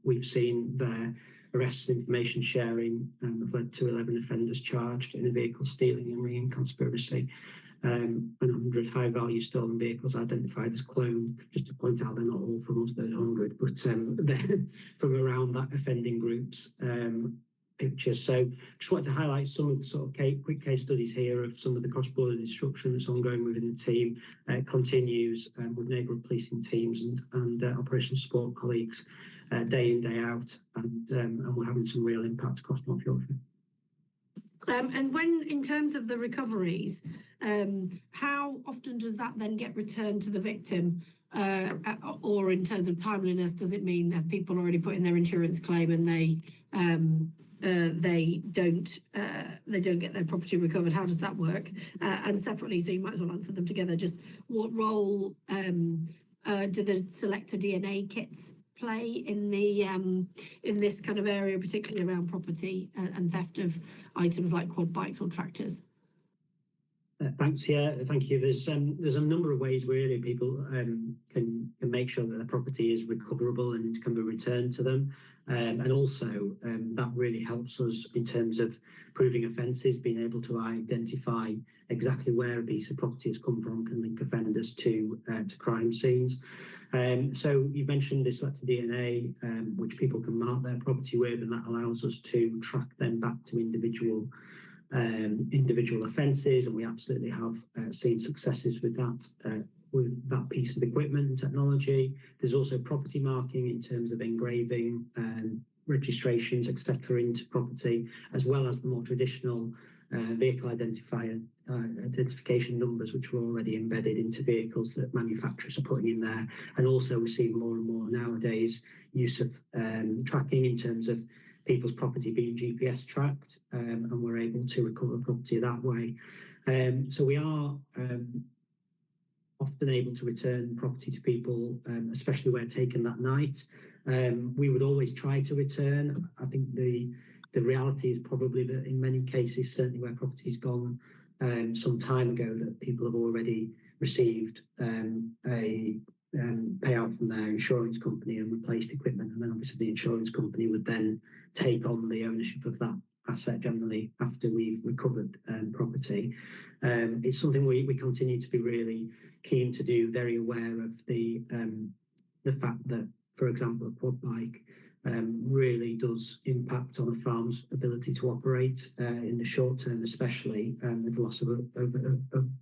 we've seen their arrests and information sharing have led to 11 offenders charged in a vehicle stealing and ringing conspiracy, and 100 high-value stolen vehicles identified as cloned. Just to point out, they're not all from us, they're 100, but they're from around that offending group's pictures. So just wanted to highlight some of the sort of quick case studies here of some of the cross-border disruption that's ongoing within the team. It continues with neighbourhood policing teams and operational support colleagues day in, day out, and we're having some real impact across North Yorkshire. And when, in terms of the recoveries, how often does that then get returned to the victim? Or in terms of timeliness, does it mean that people already put in their insurance claim and they don't get their property recovered? How does that work? And separately, so you might as well answer them together. Just what role do the selector DNA kits play in the in this kind of area, particularly around property and theft of items like quad bikes or tractors? Thanks. Yeah, thank you. There's a number of ways really people can make sure that their property is recoverable and can be returned to them, and also that really helps us in terms of proving offences. Being able to identify exactly where a piece of property has come from can link offenders to crime scenes. So you've mentioned this selected DNA, which people can mark their property with, and that allows us to track them back to individual offences, and we absolutely have seen successes with that piece of equipment and technology. There's also property marking in terms of engraving registrations, etc., into property, as well as the more traditional vehicle identification numbers, which are already embedded into vehicles that manufacturers are putting in there. And also we're seeing more and more nowadays use of tracking in terms of people's property being GPS tracked, and we're able to recover property that way. So we are often able to return property to people, especially where taken that night. We would always try to return. I think the reality is probably that in many cases, certainly where property's gone some time ago, that people have already received a payout from their insurance company and replaced equipment, and then obviously the insurance company would then take on the ownership of that asset generally after we've recovered property. It's something we continue to be really keen to do, very aware of the fact that, for example, a quad bike really does impact on a farm's ability to operate in the short term, especially with the loss of a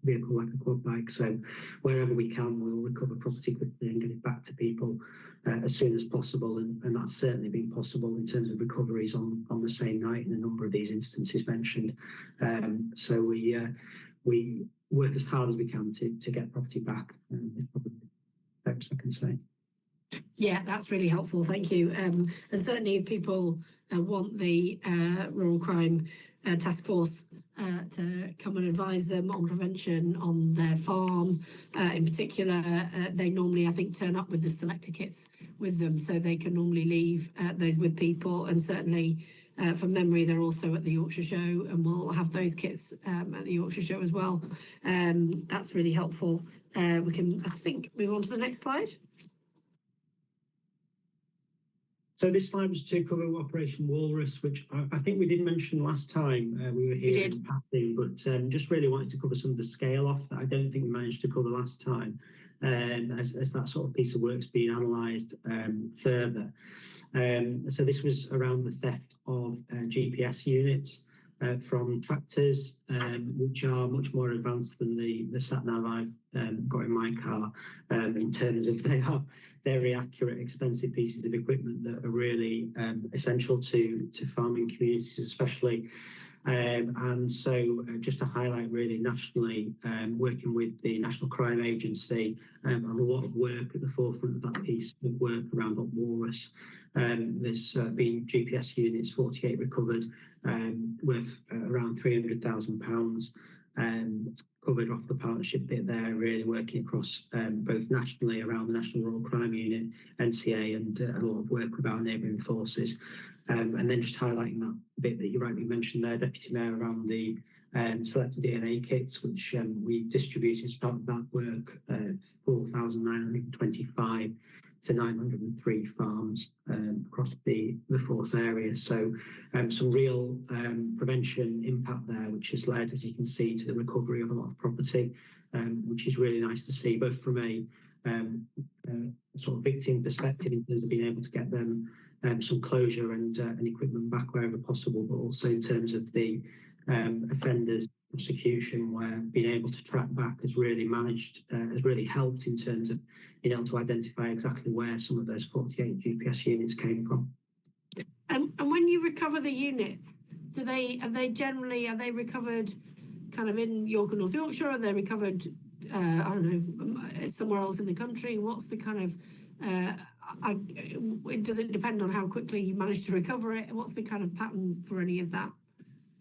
vehicle like a quad bike. So wherever we can, we'll recover property quickly and get it back to people as soon as possible. And that's certainly been possible in terms of recoveries on the same night in a number of these instances mentioned. So we work as hard as we can to get property back. Is probably the best I can say. Yeah, that's really helpful. Thank you. And certainly if people want the Rural Crime Task Force to come and advise them on prevention on their farm, in particular, they normally, I think, turn up with the selector kits with them, so they can normally leave those with people. And certainly, from memory, they're also at the Yorkshire Show, and we'll have those kits at the Yorkshire Show as well. That's really helpful. We can, I think, move on to the next slide. So this slide was to cover Operation Walrus, which I think we did mention last time we were here in passing, but just really wanted to cover some of the scale off that I don't think we managed to cover last time, as that sort of piece of work's being analysed further. So this was around the theft of GPS units from tractors, which are much more advanced than the sat-nav I've got in my car, in terms of they are very accurate, expensive pieces of equipment that are really essential to farming communities, especially. And so just to highlight really nationally, working with the National Crime Agency, and a lot of work at the forefront of that piece of work around Walrus. There's been GPS units, 48 recovered, worth around £300,000, covered off the partnership bit there, really working across both nationally around the National Rural Crime Unit, NCA, and a lot of work with our neighbouring forces. And then just highlighting that bit that you rightly mentioned there, Deputy Mayor, around the selected DNA kits, which we distributed as part of that work, 4,925 to 903 farms across the force area. So some real prevention impact there, which has led, as you can see, to the recovery of a lot of property, which is really nice to see, both from a sort of victim perspective in terms of being able to get them some closure and equipment back wherever possible, but also in terms of the offenders' prosecution, where being able to track back has really has really helped in terms of being able to identify exactly where some of those 48 GPS units came from. And when you recover the units, are they recovered kind of in York and North Yorkshire? Are they recovered, I don't know, somewhere else in the country? What's the kind of, does it depend on how quickly you manage to recover it? What's the kind of pattern for any of that?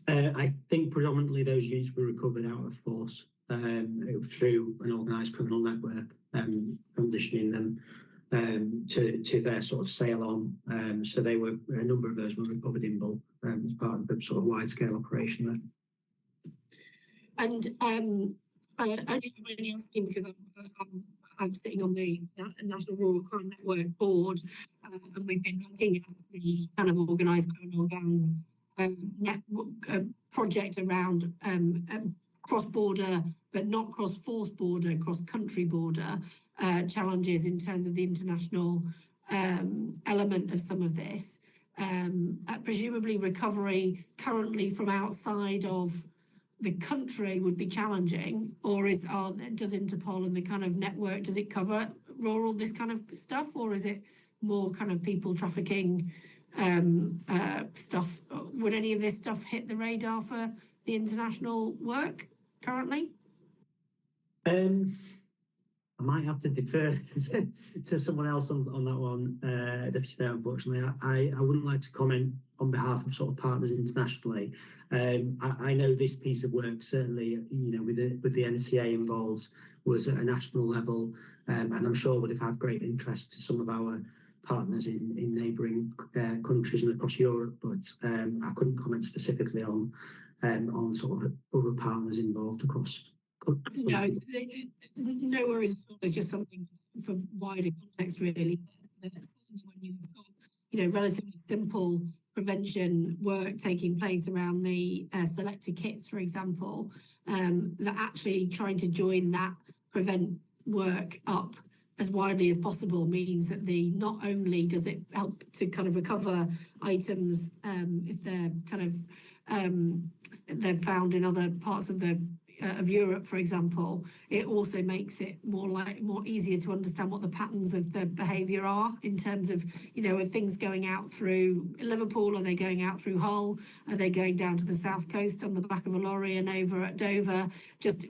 I think predominantly those units were recovered out of force through an organised criminal network, transitioning them to their sort of sale on. So they were, a number of those were recovered in bulk as part of the sort of wide scale operation there. And I'm only asking because I'm sitting on the National Rural Crime Network board, and we've been looking at the kind of organised criminal gang project around cross-border, but not cross-force border, cross-country border challenges in terms of the international element of some of this. Presumably recovery currently from outside of the country would be challenging, or does Interpol and the kind of network, does it cover rural, this kind of stuff, or is it more kind of people trafficking stuff? Would any of this stuff hit the radar for the international work currently? I might have to defer to someone else on that one, Deputy Mayor, unfortunately. I wouldn't like to comment on behalf of sort of partners internationally. I know this piece of work, certainly, you know, with the NCA involved, was at a national level, and I'm sure would have had great interest to some of our partners in neighbouring countries and across Europe, but I couldn't comment specifically on sort of other partners involved across. No worries at all. It's just something for wider context, really. That certainly when you've got, you know, relatively simple prevention work taking place around the selected kits, for example, that actually trying to join that prevent work up as widely as possible means that not only does it help to kind of recover items if they're kind of they're found in other parts of Europe, for example, it also makes it more easier to understand what the patterns of the behaviour are in terms of, you know, are things going out through Liverpool? Are they going out through Hull? Are they going down to the south coast on the back of a lorry and over at Dover? Just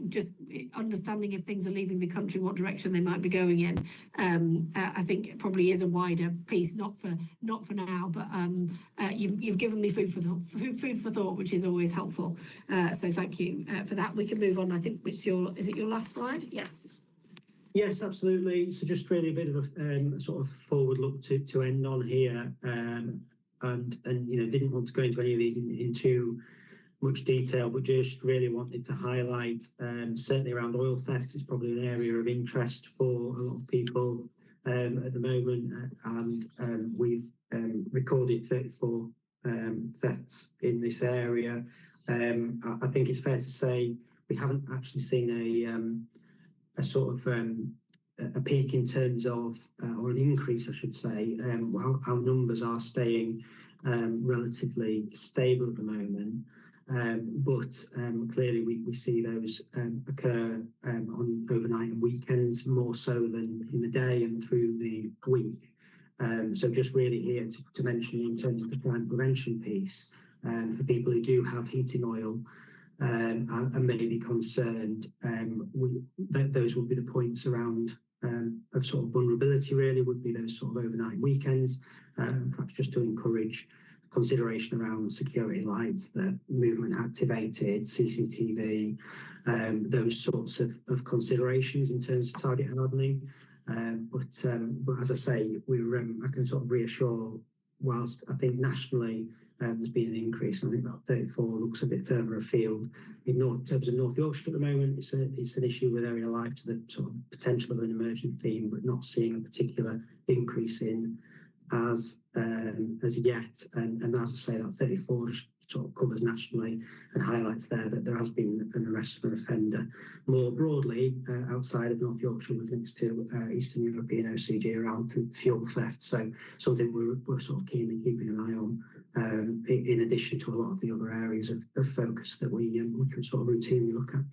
understanding if things are leaving the country, what direction they might be going in. I think it probably is a wider piece, not for now, but you've given me food for thought, which is always helpful. So thank you for that. We can move on. I think is it your last slide? Yes. Yes, absolutely. So just really a bit of a sort of forward look to end on here, and you know, didn't want to go into any of these in too much detail, but just really wanted to highlight certainly around oil theft. It's probably an area of interest for a lot of people, at the moment, and we've recorded 34 thefts in this area. I think it's fair to say we haven't actually seen a sort of a peak in terms of, or an increase, I should say. Our numbers are staying relatively stable at the moment. But clearly we see those occur on overnight and weekends more so than in the day and through the week. So just really here to mention in terms of the crime prevention piece, for people who do have heating oil and may be concerned, those would be the points around of sort of vulnerability, really, would be those sort of overnight weekends, perhaps just to encourage consideration around security lights, the movement activated, CCTV, those sorts of considerations in terms of target hardening. But as I say, I can sort of reassure, whilst I think nationally there's been an increase, I think about 34 looks a bit further afield. In terms of North Yorkshire at the moment, it's an issue with area life to the sort of potential of an emergent theme, but not seeing a particular increase in as yet. And as I say, that 34 just sort of covers nationally and highlights there that there has been an arrest of an offender. More broadly, outside of North Yorkshire, with links to Eastern European OCG around fuel theft. So something we're sort of keenly keeping an eye on, in addition to a lot of the other areas of focus that we can sort of routinely look at.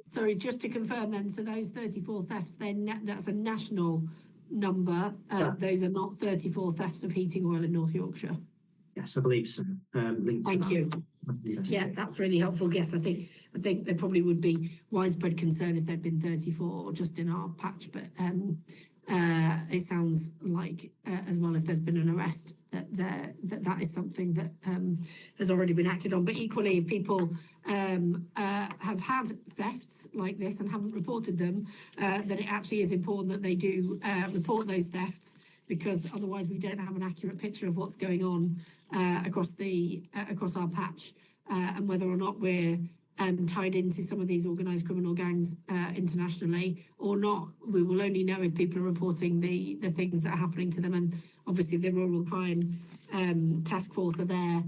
Sorry, just to confirm then, so those 34 thefts, then that's a national number. Those are not 34 thefts of heating oil in North Yorkshire. Yes, I believe so. Thank you. Yeah, that's really helpful. Yes, I think there probably would be widespread concern if there'd been 34 just in our patch, but it sounds like as well, if there's been an arrest, that is something that has already been acted on. But equally, if people have had thefts like this and haven't reported them, then it actually is important that they do report those thefts, because otherwise we don't have an accurate picture of what's going on across our patch, and whether or not we're tied into some of these organised criminal gangs internationally or not. We will only know if people are reporting the things that are happening to them. And obviously the Rural Crime Task Force are there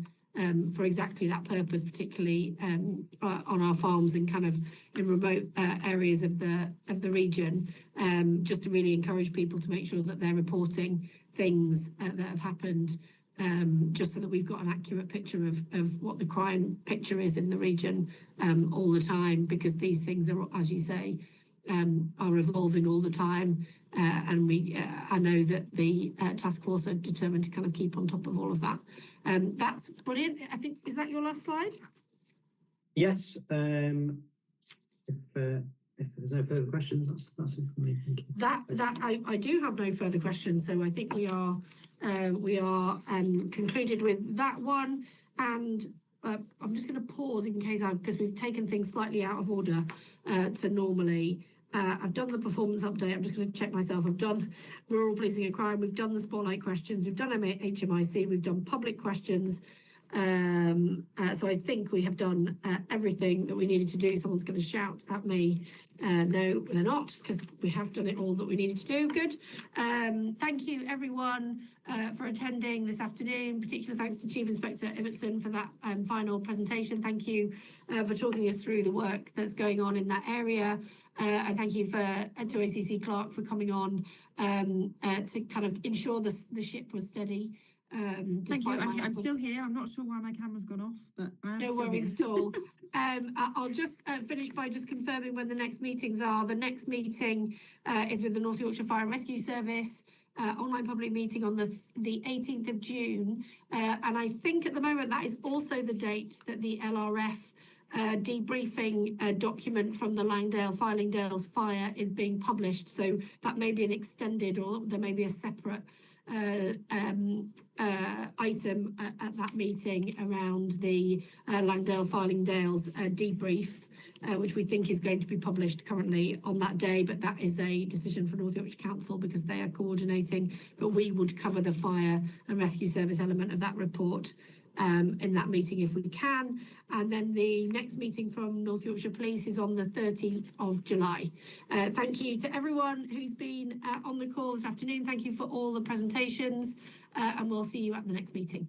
for exactly that purpose, particularly on our farms and kind of in remote areas of the region, just to really encourage people to make sure that they're reporting things that have happened, just so that we've got an accurate picture of what the crime picture is in the region all the time, because these things are, as you say, are evolving all the time, and I know that the task force are determined to kind of keep on top of all of that. That's brilliant. I think, is that your last slide? Yes. If there's no further questions, that's it for me. Thank you. I do have no further questions, so I think we are concluded with that one. And I'm just going to pause in case because we've taken things slightly out of order to normally. I've done the performance update. I'm just going to check myself. I've done rural policing and crime. We've done the spotlight questions. We've done HMIC. We've done public questions. So I think we have done everything that we needed to do. Someone's going to shout at me. No, they're not, because we have done it all that we needed to do. Good. Thank you, everyone, for attending this afternoon. Particular thanks to Chief Inspector Ibbotson for that final presentation. Thank you for talking us through the work that's going on in that area. And thank you to ACC Clark for coming on to kind of ensure the ship was steady. Thank you. I'm still here. I'm not sure why my camera's gone off, but no worries at all. I'll just finish by just confirming when the next meetings are. The next meeting is with the North Yorkshire Fire and Rescue Service. Online public meeting on the 18th of June. And I think at the moment that is also the date that the LRF debriefing document from the Fylingdales fire is being published. So that may be an extended, or there may be a separate item at that meeting around the Fylingdales debrief, which we think is going to be published currently on that day, but that is a decision for North Yorkshire Council because they are coordinating, but we would cover the fire and rescue service element of that report in that meeting if we can. And then the next meeting from North Yorkshire Police is on the 13th of July. Thank you to everyone who's been on the call this afternoon. Thank you for all the presentations, and we'll see you at the next meeting.